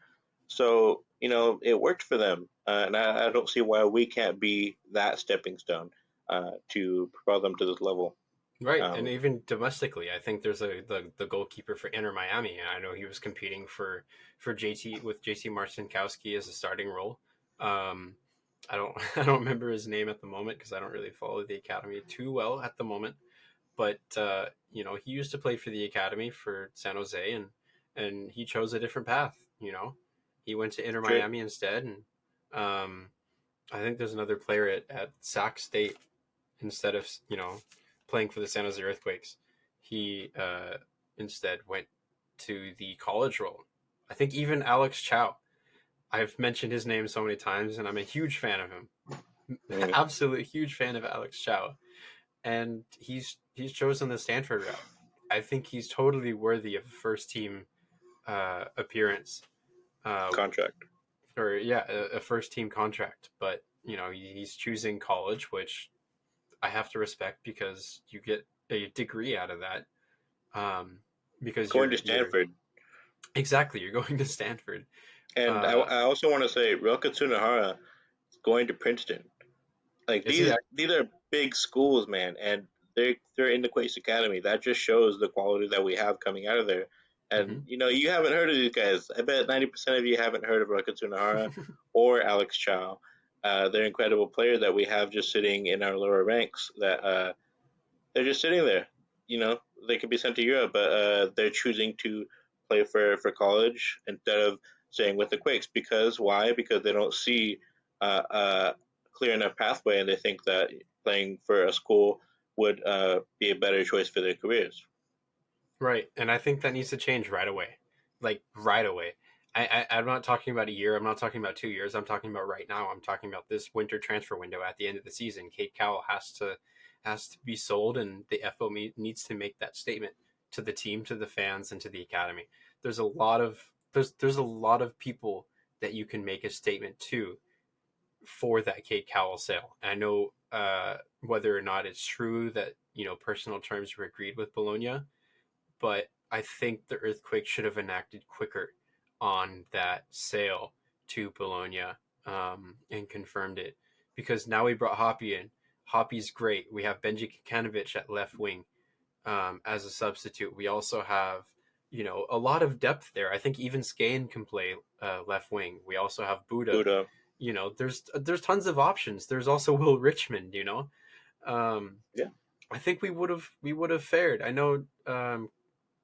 So it worked for them, and I don't see why we can't be that stepping stone to propel them to this level. Right, and Um, even domestically, I think there's the goalkeeper for Inter Miami, and I know he was competing for JT with JT Marcinkowski as a starting role. Um, I don't I don't remember his name at the moment because I don't really follow the academy too well at the moment. But he used to play for the academy for San Jose, and he chose a different path. He went to Inter Dre, Miami instead, and um, I think there's another player at Sac State instead of playing for the San Jose Earthquakes. He instead went to the college role. I think even Alex Chow. I've mentioned his name so many times, and I'm a huge fan of him. Mm. Absolute huge fan of Alex Chow, and he's chosen the Stanford route. I think he's totally worthy of a first team appearance, uh, Contract. or yeah, a first team contract. But he's choosing college, which I have to respect because you get a degree out of that. Um, because Going to you're Stanford. exactly you're going to Stanford. And Uh, I also want to say Ryoka Tsunohara is going to Princeton. Like is he? these are big schools, man, and they're in the Quakes Academy. That just shows the quality that we have coming out of there. And Mhm. you haven't heard of these guys. I bet 90% of you haven't heard of Ryoka Tsunohara or Alex Chow. They're incredible players that we have just sitting in our lower ranks. That they're just sitting there. They could be sent to Europe, but they're choosing to play for college instead of staying with the Quakes. Because why? Because they don't see a clear enough pathway, and they think that playing for a school would be a better choice for their careers. Right, and I think that needs to change right away, like right away. I'm not talking about a year. I'm not talking about 2 years. I'm talking about right now. I'm talking about this winter transfer window at the end of the season. Kate Cowell has to be sold, and the FO needs to make that statement to the team, to the fans, and to the academy. There's a lot of people that you can make a statement to for that Kate Cowell sale. I know whether or not it's true that personal terms were agreed with Bologna, but I think the earthquake should have enacted quicker on that sale to Bologna, and confirmed it, because now we brought Hoppy in. Hoppy's great. We have Benji Kikanovic at left wing, as a substitute. We also have a lot of depth there. I think even Skane can play left wing. We also have Buddha. Buddha. There's tons of options. There's also Will Richmond. Um, Yeah. I think we would have fared. I know,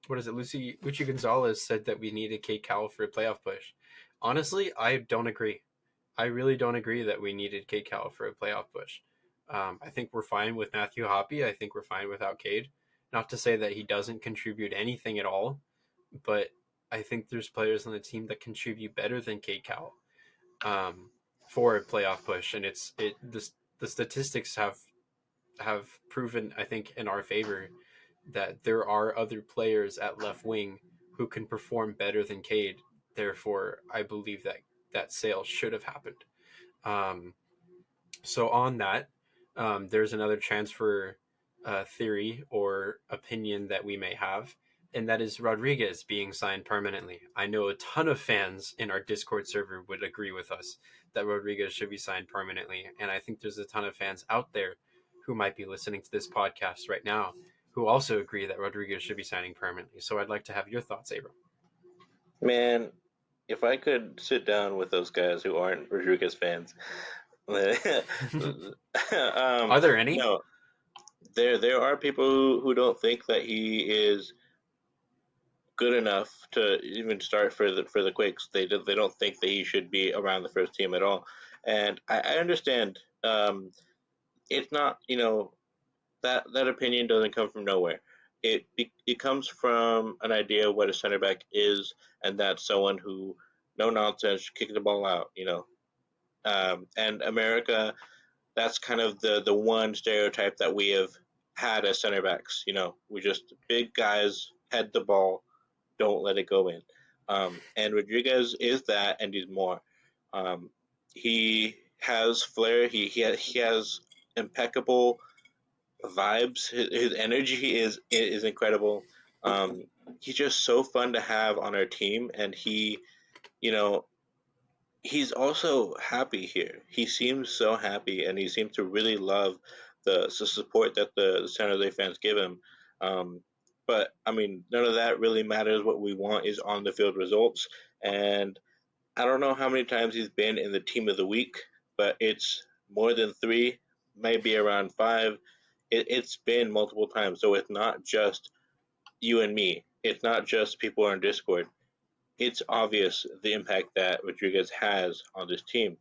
what is it? Lucy Gonzalez said that we needed Kate Cowell for a playoff push. Honestly, I don't agree. I really don't agree that we needed Kate Cowell for a playoff push. I think we're fine with Matthew Hoppy. I think we're fine without Cade. Not to say that he doesn't contribute anything at all, but I think there's players on the team that contribute better than Kate Cowell, um, for a playoff push, and the statistics have proven, I think, in our favor that there are other players at left wing who can perform better than Cade. Therefore, I believe that that sale should have happened. Um, so on that, there's another transfer theory or opinion that we may have, and that is Rodriguez being signed permanently. I know a ton of fans in our Discord server would agree with us that Rodriguez should be signed permanently, and I think there's a ton of fans out there who might be listening to this podcast right now who also agree that Rodriguez should be signing permanently. So I'd like to have your thoughts, Abram. Man, if I could sit down with those guys who aren't Rodriguez fans, Are there any? no, there are people who don't think that he is good enough to even start for the Quakes. They don't think that he should be around the first team at all, and I understand. It's not that opinion doesn't come from nowhere. It comes from an idea of what a center back is, and that's someone who no nonsense kick the ball out. And America, that's kind of the one stereotype that we have had as center backs. We just big guys head the ball, don't let it go in. And Rodriguez is that, and he's more. Um, he has flair. He has impeccable vibes. His energy is incredible. Um, he's just so fun to have on our team, and you know, he's happy here. He seems so happy, and he seems to really love the support that the San Jose fans give him. Um, but I mean, none of that really matters. What we want is on the field results, and I don't know how many times he's been in the team of the week, but it's more than three, maybe around five. It's been multiple times, so it's not just you and me. It's not just people on Discord. It's obvious the impact that Rodriguez has on this team.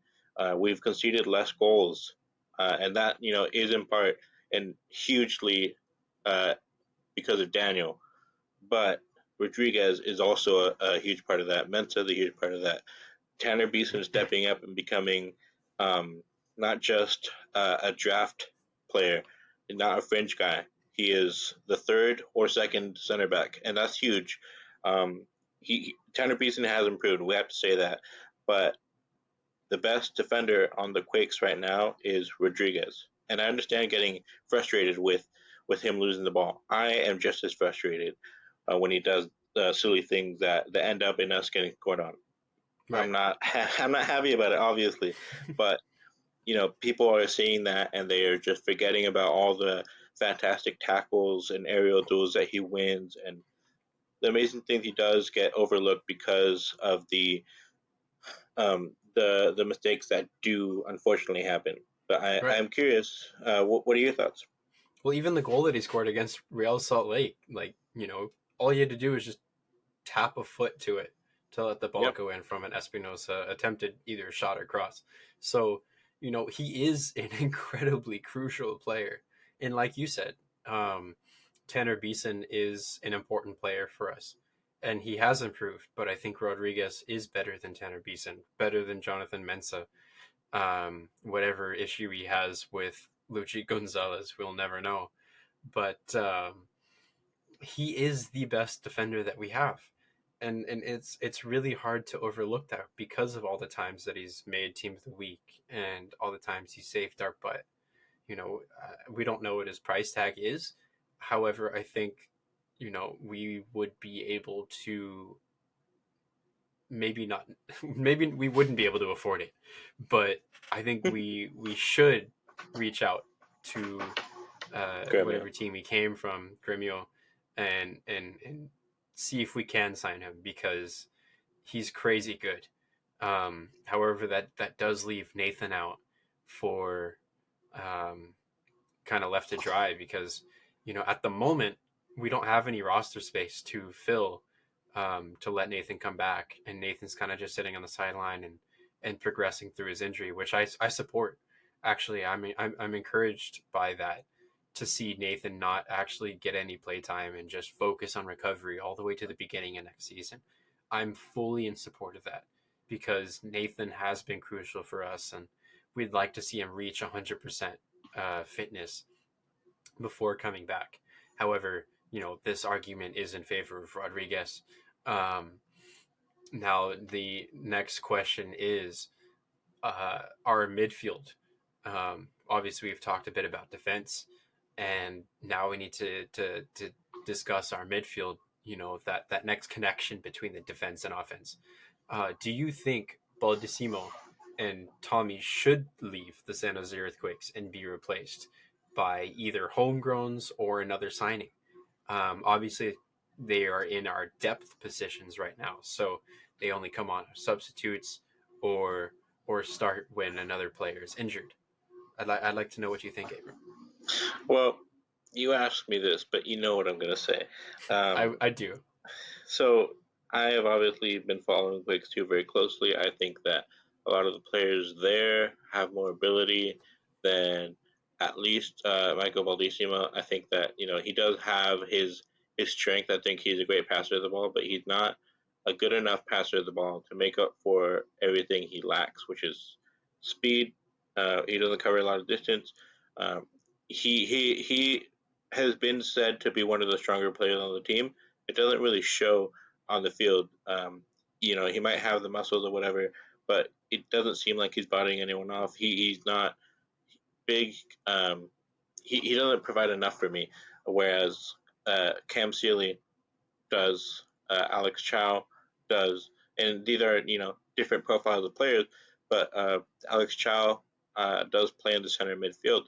We've conceded less goals, and that is in part and hugely. because of Daniel, but Rodriguez is also a huge part of that. Mensah is a huge part of that. Tanner Beeson stepping up and becoming not just a draft player, not a fringe guy. He is the third or second center back, and that's huge. Tanner Beeson has improved. We have to say that, but the best defender on the Quakes right now is Rodriguez, and I understand getting frustrated with him losing the ball. I am just as frustrated when he does silly things that end up in us getting scored on. Right. I'm not happy about it, obviously, but people are seeing that and they are just forgetting about all the fantastic tackles and aerial duels that he wins and the amazing things he does get overlooked because of the mistakes that do unfortunately happen. But Right. I'm curious, what are your thoughts? Well, even the goal that he scored against Real Salt Lake, like, all you had to do was just tap a foot to it to let the ball Yep. go in from an Espinosa attempted either shot or cross. So, he is an incredibly crucial player. And like you said, um, Tanner Beeson is an important player for us. And he has improved, but I think Rodriguez is better than Tanner Beeson, better than Jonathan Mensah. Whatever issue he has with Luchi Gonzalez, we'll never know. But he is the best defender that we have, and it's really hard to overlook that because of all the times that he's made team of the week and all the times he saved our butt. We don't know what his price tag is. However, I think we would be able to maybe not maybe we wouldn't be able to afford it, but I think we should reach out to Gremio. whatever team he came from, Gremio, and see if we can sign him because he's crazy good. However, that does leave Nathan out for kind of left to dry because at the moment we don't have any roster space to fill to let Nathan come back, and Nathan's kind of just sitting on the sideline and progressing through his injury, which I support. Actually, I'm encouraged by that to see Nathan not actually get any play time and just focus on recovery all the way to the beginning of next season. I'm fully in support of that because Nathan has been crucial for us, and we'd like to see him reach 100% fitness before coming back. However, this argument is in favor of Rodriguez. Um, Now, the next question is our midfield. Obviously, we've talked a bit about defense, and now we need to discuss our midfield. That next connection between the defense and offense. Do you think Baldissimo and Tommy should leave the San Jose Earthquakes and be replaced by either homegrowns or another signing? Obviously, they are in our depth positions right now, so they only come on substitutes or start when another player is injured. I'd like to know what you think, Abram. Well, you asked me this, but you know what I'm going to say. Um, I do. so I have obviously been following Quakes 2 very closely. I think that a lot of the players there have more ability than at least Michael Baldissimo. I think that he does have his strength. I think he's a great passer of the ball, but he's not a good enough passer of the ball to make up for everything he lacks, which is speed. He doesn't cover a lot of distance. Um, he has been said to be one of the stronger players on the team. It doesn't really show on the field. He might have the muscles or whatever, but it doesn't seem like he's bodying anyone off. He's not big. He doesn't provide enough for me. Whereas Cam Sealy does, Alex Chow does, and these are different profiles of players. But Alex Chow does play in the center midfield.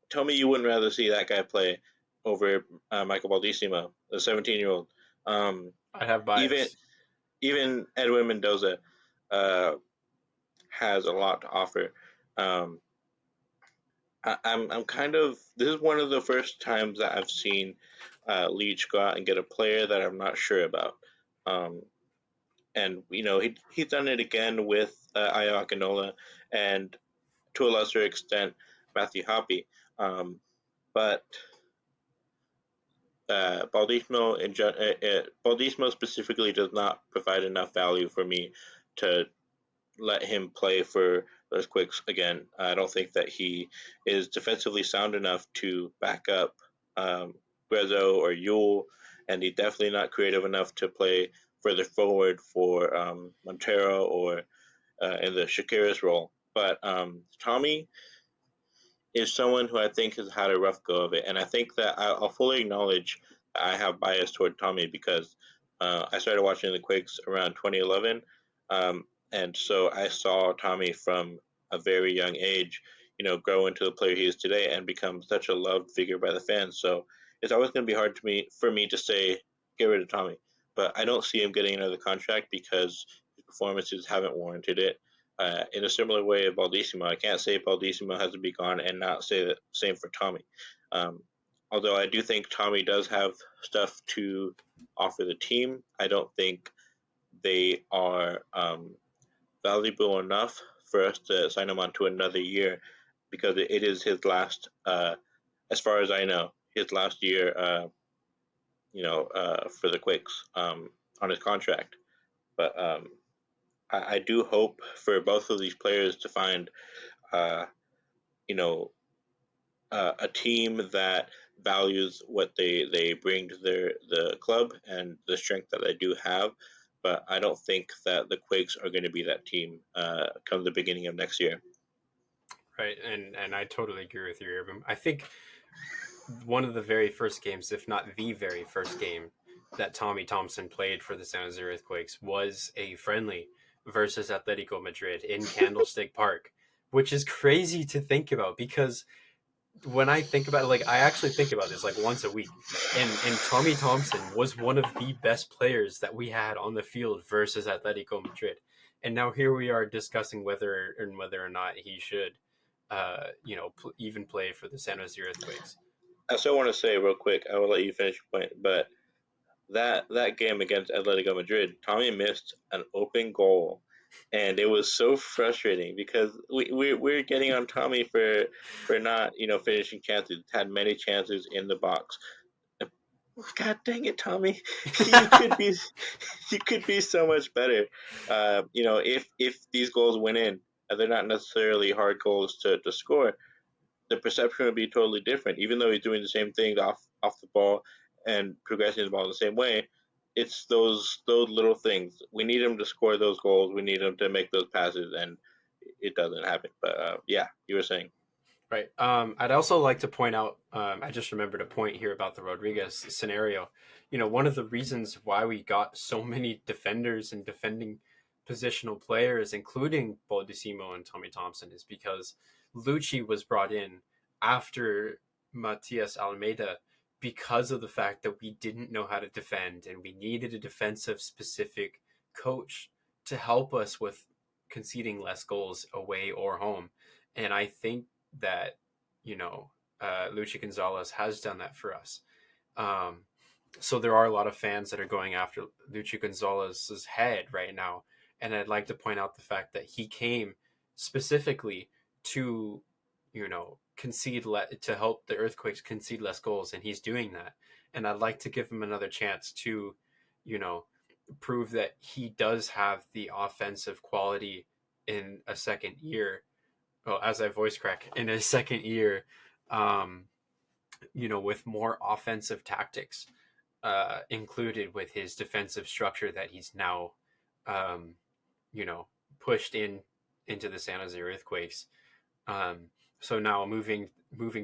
Tell me you wouldn't rather see that guy play over Michael Baldissimo, the 17-year-old. Um, I have even bias. even Edwin Mendoza uh, has a lot to offer. Um, I'm kind of, this is one of the first times that I've seen Leach go out and get a player that I'm not sure about. Um, and he's done it again with Ayo Akinola and to a lesser extent Matthew Hoppy. But Baldismo specifically does not provide enough value for me to let him play for those Quakes again. I don't think that he is defensively sound enough to back up um, Grezzo or Yule, and he's definitely not creative enough to play further forward for Montero or in the Shakira's role. But Tommy is someone who I think has had a rough go of it, and I think that I'll fully acknowledge I have bias toward Tommy because I started watching the Quakes around 2011, and so I saw Tommy from a very young age, grow into the player he is today and become such a loved figure by the fans. So it's always going to be hard for me to say get rid of Tommy, but I don't see him getting another contract because his performances haven't warranted it. In a similar way of Baldissimo, I can't say Baldissimo has to be gone and not say the same for Tommy. Um, Although I do think Tommy does have stuff to offer the team, I don't think they are valuable enough for us to sign him on to another year because it is his last, as far as I know, his last year, for the Quakes on his contract. But I do hope for both of these players to find, uh, you know, a team that values what they bring to the club and the strength that they do have. But I don't think that the Quakes are going to be that team come the beginning of next year. Right, and I totally agree with you, Abram. I think one of the very first games, if not the very first game, that Tommy Thompson played for the San Jose Earthquakes was a friendly versus Atletico Madrid in Candlestick Park, which is crazy to think about because when I think about it, like I actually think about this like once a week. And Tommy Thompson was one of the best players that we had on the field versus Atletico Madrid. And now here we are discussing whether or not he should even play for the San Jose Earthquakes. I still want to say real quick. I will let you finish your point, but that game against Atletico Madrid, Tommy missed an open goal, and it was so frustrating because we're getting on Tommy for not finishing chances. Had many chances in the box. God dang it, Tommy! You could be you could be so much better. If these goals went in, and they're not necessarily hard goals to score, the perception would be totally different. Even though he's doing the same things off the ball and progressing the ball in the same way, it's those little things. We need him to score those goals. We need him to make those passes, and it doesn't happen. But yeah, you were saying. Right. I'd also like to point out, I just remembered a point here about the Rodriguez scenario. One of the reasons why we got so many defenders and defending positional players, including Baldissimo and Tommy Thompson, is because Lucci was brought in after Matias Almeida because of the fact that we didn't know how to defend and we needed a defensive specific coach to help us with conceding less goals away or home. And I think that Luchi Gonzalez has done that for us. So there are a lot of fans that are going after Luchi Gonzalez's head right now, and I'd like to point out the fact that he came specifically to to help the Earthquakes concede less goals, and he's doing that. And I'd like to give him another chance to prove that he does have the offensive quality in a second year. Well, as I voice crack, in his second year, with more offensive tactics included with his defensive structure that he's now, pushed into the San Jose Earthquakes. So now moving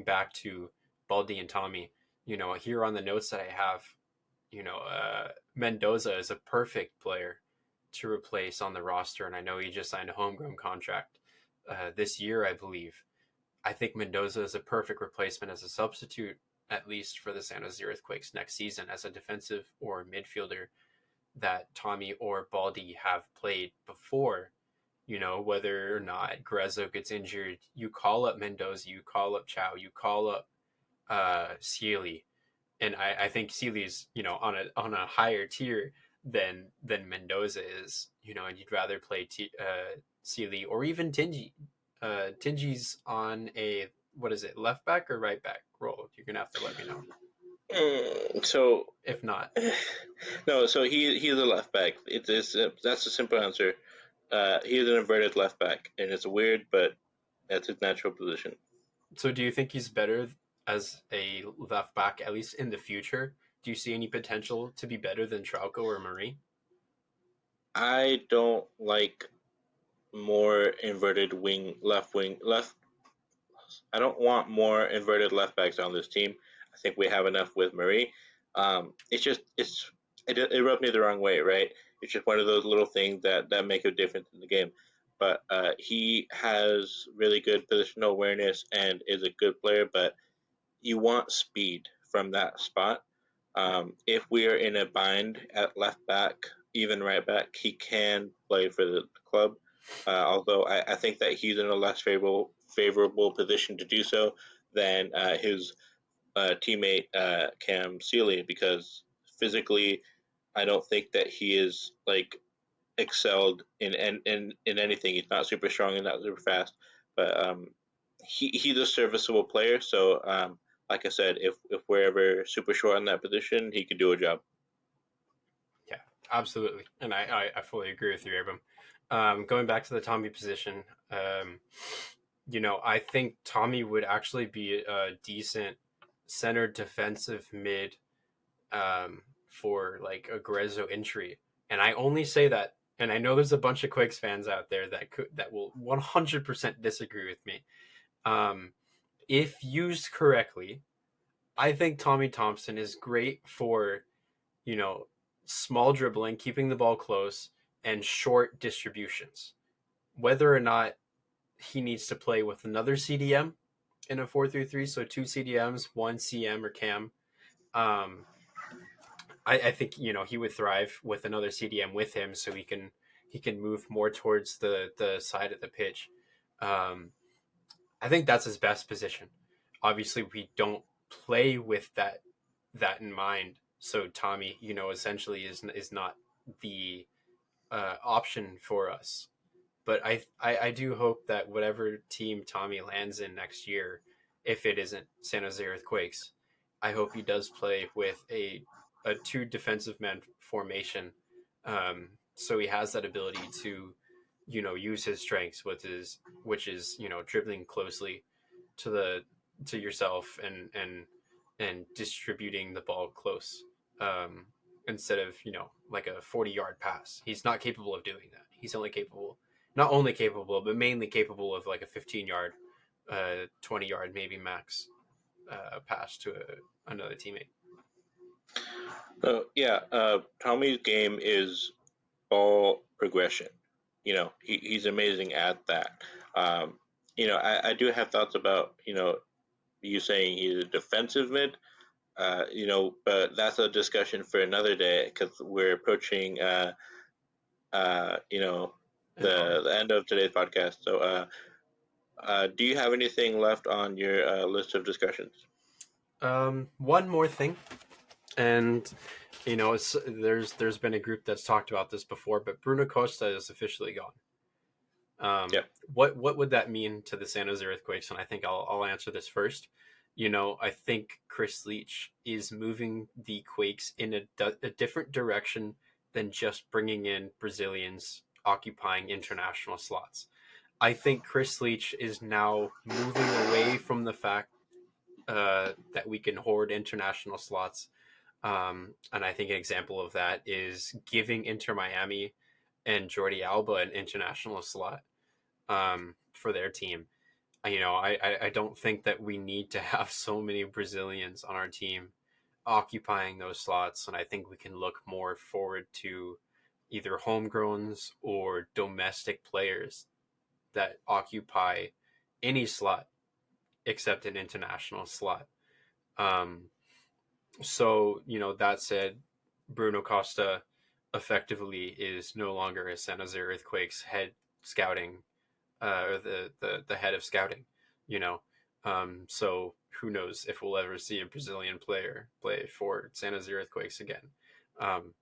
back to Baldy and Tommy, here on the notes that I have, Mendoza is a perfect player to replace on the roster, and I know he just signed a homegrown contract this year, I believe. I think Mendoza is a perfect replacement as a substitute, at least for the San Jose Earthquakes next season, as a defensive or midfielder that Tommy or Baldy have played before. Whether or not Grezzo gets injured, you call up Mendoza, you call up Chow, you call up Sealy, and I think Sealy's on a higher tier than Mendoza is. And you'd rather play Sealy or even Tingy. Tingy's on a, what is it, left back or right back role? You're gonna have to let me know. So If not, no, so he's a left back. That's a simple answer. He's an inverted left back, and it's weird, but that's his natural position. so do you think he's better as a left back, at least in the future? Do you see any potential to be better than Trauco or Marie? I don't like more inverted left. I don't want more inverted left backs on this team. I think we have enough with Marie. It's just it rubbed me the wrong way, right? It's just one of those little things that make a difference in the game. But he has really good positional awareness and is a good player. But you want speed from that spot. If we are in a bind at left back, even right back, he can play for the club. Although I think that he's in a less favorable position to do so than his teammate Cam Sealy, because physically, I don't think that he is like excelled in anything. He's not super strong and not super fast, but he's a serviceable player. So like I said, if we're ever super short on that position, he could do a job. Yeah, absolutely, and I fully agree with you, Abram. Going back to the Tommy position, I think Tommy would actually be a decent center defensive mid for like a Grezzo entry. And I only say that, and I know there's a bunch of Quakes fans out there that will 100% disagree with me. Um, if used correctly, I think Tommy Thompson is great for, you know, small dribbling, keeping the ball close, and short distributions. Whether or not he needs to play with another CDM in a 4-3-3, so two CDMs, one CM or cam. Um, I think he would thrive with another CDM with him, so he can move more towards the side of the pitch. Um, I think that's his best position. Obviously, we don't play with that in mind. So Tommy, essentially is not the option for us. But I do hope that whatever team Tommy lands in next year, if it isn't San Jose Earthquakes, I hope he does play with a two defensive men formation, so he has that ability to, use his strengths, which is dribbling closely to the to yourself and distributing the ball close, um, instead of like a 40-yard pass. He's not capable of doing that. He's only capable, not only capable, but mainly capable of like a 15-yard, 20-yard maybe max pass to another teammate. So yeah, Tommy's game is ball progression. He's amazing at that. Um, I do have thoughts about you saying he's a defensive mid. But that's a discussion for another day because we're approaching, you know, An hour. the end of today's podcast. So, do you have anything left on your list of discussions? One more thing, and there's been a group that's talked about this before, but Bruno Costa is officially gone. Yeah. What would that mean to the San Jose Earthquakes? And I think I'll answer this first. I think Chris Leach is moving the Quakes in a different direction than just bringing in Brazilians occupying international slots. I think Chris Leach is now moving away from the fact that we can hoard international slots. And I think an example of that is giving Inter Miami and Jordi Alba an international slot, for their team. I don't think that we need to have so many Brazilians on our team occupying those slots, and I think we can look more forward to either homegrowns or domestic players that occupy any slot except an international slot. Um, so that said, Bruno Costa effectively is no longer a San Jose Earthquakes head scouting, or the head of scouting, you know. So who knows if we'll ever see a Brazilian player play for San Jose Earthquakes again. Um,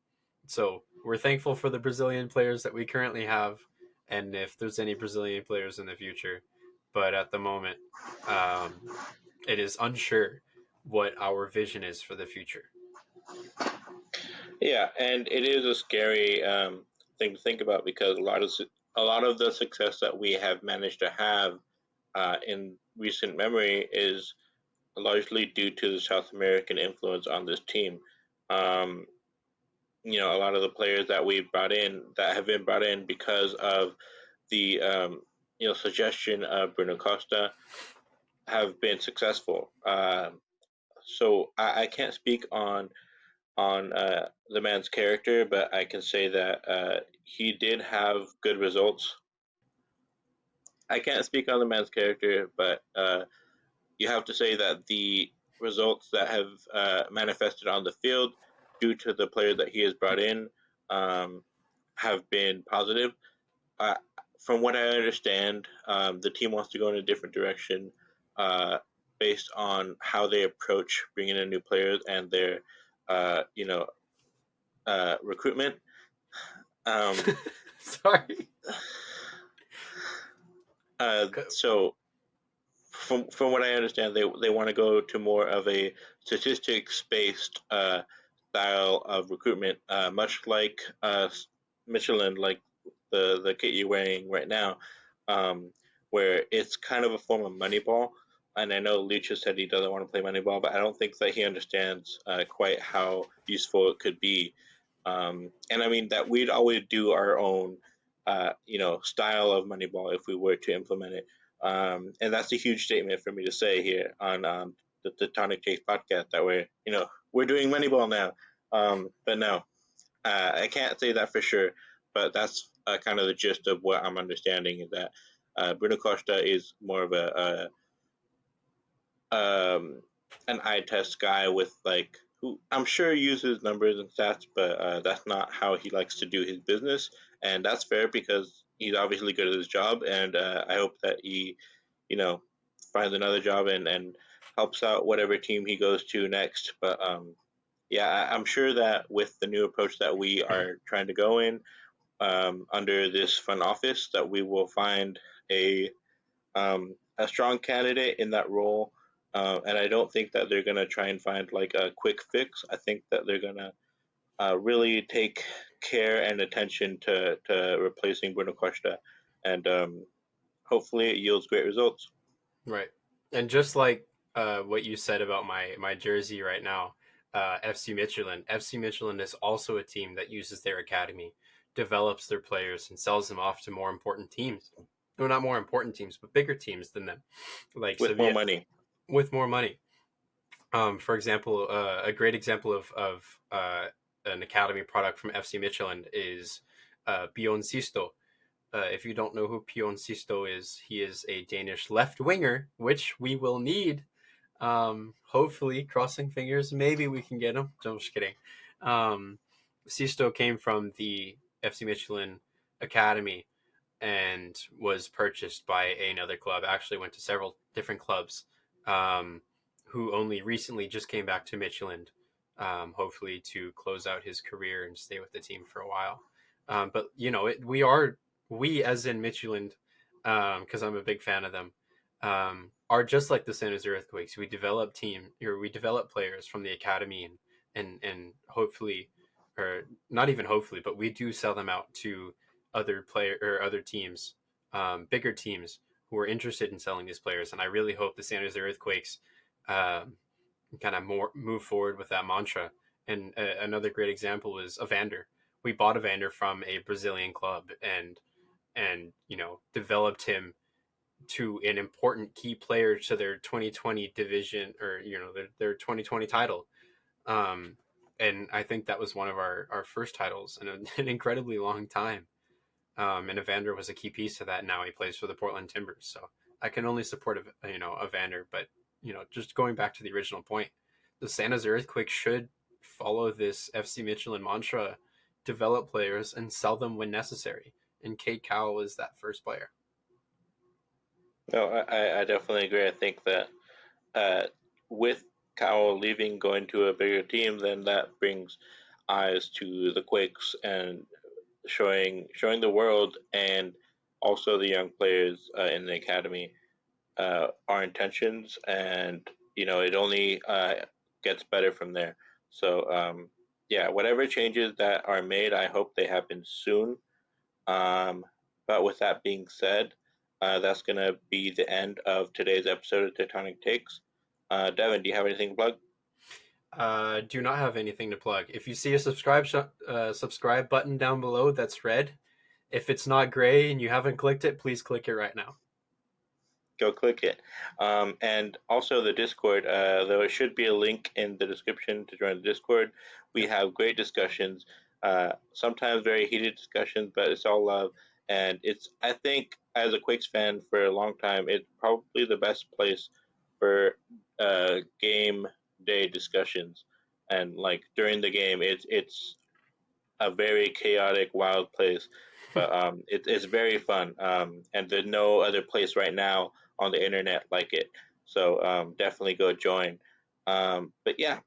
so we're thankful for the Brazilian players that we currently have, and if there's any Brazilian players in the future, but at the moment, um, it is unsure what our vision is for the future. Yeah, and it is a scary thing to think about because a lot of the success that we have managed to have in recent memory is largely due to the South American influence on this team. Um, a lot of the players that we brought in that have been brought in because of the suggestion of Bruno Costa have been successful. So I can't speak on the man's character, but I can say that he did have good results. I can't speak on the man's character, but you have to say that the results that have manifested on the field due to the player that he has brought in um, have been positive. Uh, from what I understand, the team wants to go in a different direction uh, based on how they approach bringing in new players and their, uh, you know, recruitment. Um, Sorry. so from what I understand, they want to go to more of a statistics based style of recruitment, much like Michelin, like the kit you're wearing right now, um, where it's kind of a form of Moneyball. And I know Lucha has said he doesn't want to play Moneyball, but I don't think that he understands quite how useful it could be. And I mean that we'd always do our own, style of Moneyball if we were to implement it. And that's a huge statement for me to say here on the Tectonic Case podcast that we're doing Moneyball now. But no, I can't say that for sure. But that's kind of the gist of what I'm understanding is that Bruno Costa is more of an eye test guy with like who I'm sure uses numbers and stats, but that's not how he likes to do his business, and that's fair because he's obviously good at his job, and I hope that he, you know, finds another job and helps out whatever team he goes to next. But yeah, I'm sure that with the new approach that we are trying to go in under this front office, that we will find a a strong candidate in that role. And I don't think that they're going to try and find like a quick fix. I think that they're going to really take care and attention to replacing Bruno Costa. And hopefully it yields great results. Right. And just like what you said about my jersey right now, FC Michelin. FC Michelin is also a team that uses their academy, develops their players, and sells them off to more important teams. No, not more important teams, but bigger teams than them, like With more Sevilla, money. with more money. For example, a great example of an academy product from FC Michelin is Bion Sisto. If you don't know who Pion Sisto is, he is a Danish left winger, which we will need. Hopefully, crossing fingers, maybe we can get him. I'm just kidding. Sisto came from the FC Michelin Academy and was purchased by another club. Actually, went to several different clubs. Who only recently just came back to Michelin, hopefully to close out his career and stay with the team for a while. But we as in Michelin, because I'm a big fan of them, are just like the San Jose Earthquakes. We develop players from the academy and hopefully, or not even hopefully, but we do sell them out to other teams, bigger teams who are interested in selling these players. And I really hope the San Jose Earthquakes kind of more move forward with that mantra. And another great example is Evander. We bought Evander from a Brazilian club and developed him to an important key player to their 2020 division, or their 2020 title. Um, and I think that was one of our first titles in an incredibly long time. And Evander was a key piece to that. Now he plays for the Portland Timbers. So I can only support Evander. But just going back to the original point, the San Jose Earthquake should follow this FC Michelin mantra: develop players and sell them when necessary. And Kate Cowell is that first player. No, I definitely agree. I think that uh, with Cowell leaving, going to a bigger team, then that brings eyes to the Quakes and showing the world and also the young players in the academy our intentions and it only gets better from there. So yeah, whatever changes that are made, I hope they happen soon. Um, but with that being said, that's gonna be the end of today's episode of Tectonic Takes. Devin, do you have anything to plug? Do not have anything to plug. If you see a subscribe button down below that's red, if it's not gray and you haven't clicked it, please click it right now. Go click it. And also the Discord, there should be a link in the description to join the Discord. We Yep. have great discussions, sometimes very heated discussions, but it's all love. And I think, as a Quakes fan for a long time, it's probably the best place for game day discussions. And like during the game, it's a very chaotic, wild place, but it's very fun. And there's no other place right now on the internet like it. So definitely go join. But yeah,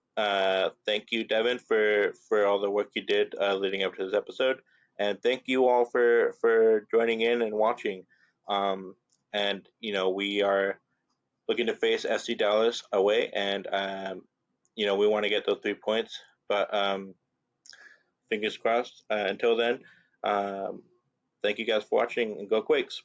thank you, Devin, for all the work you did leading up to this episode, and thank you all for joining in and watching. Um, and we are looking to face FC Dallas away, and we want to get those 3 points, but fingers crossed. Until then, um, thank you guys for watching, and go Quakes.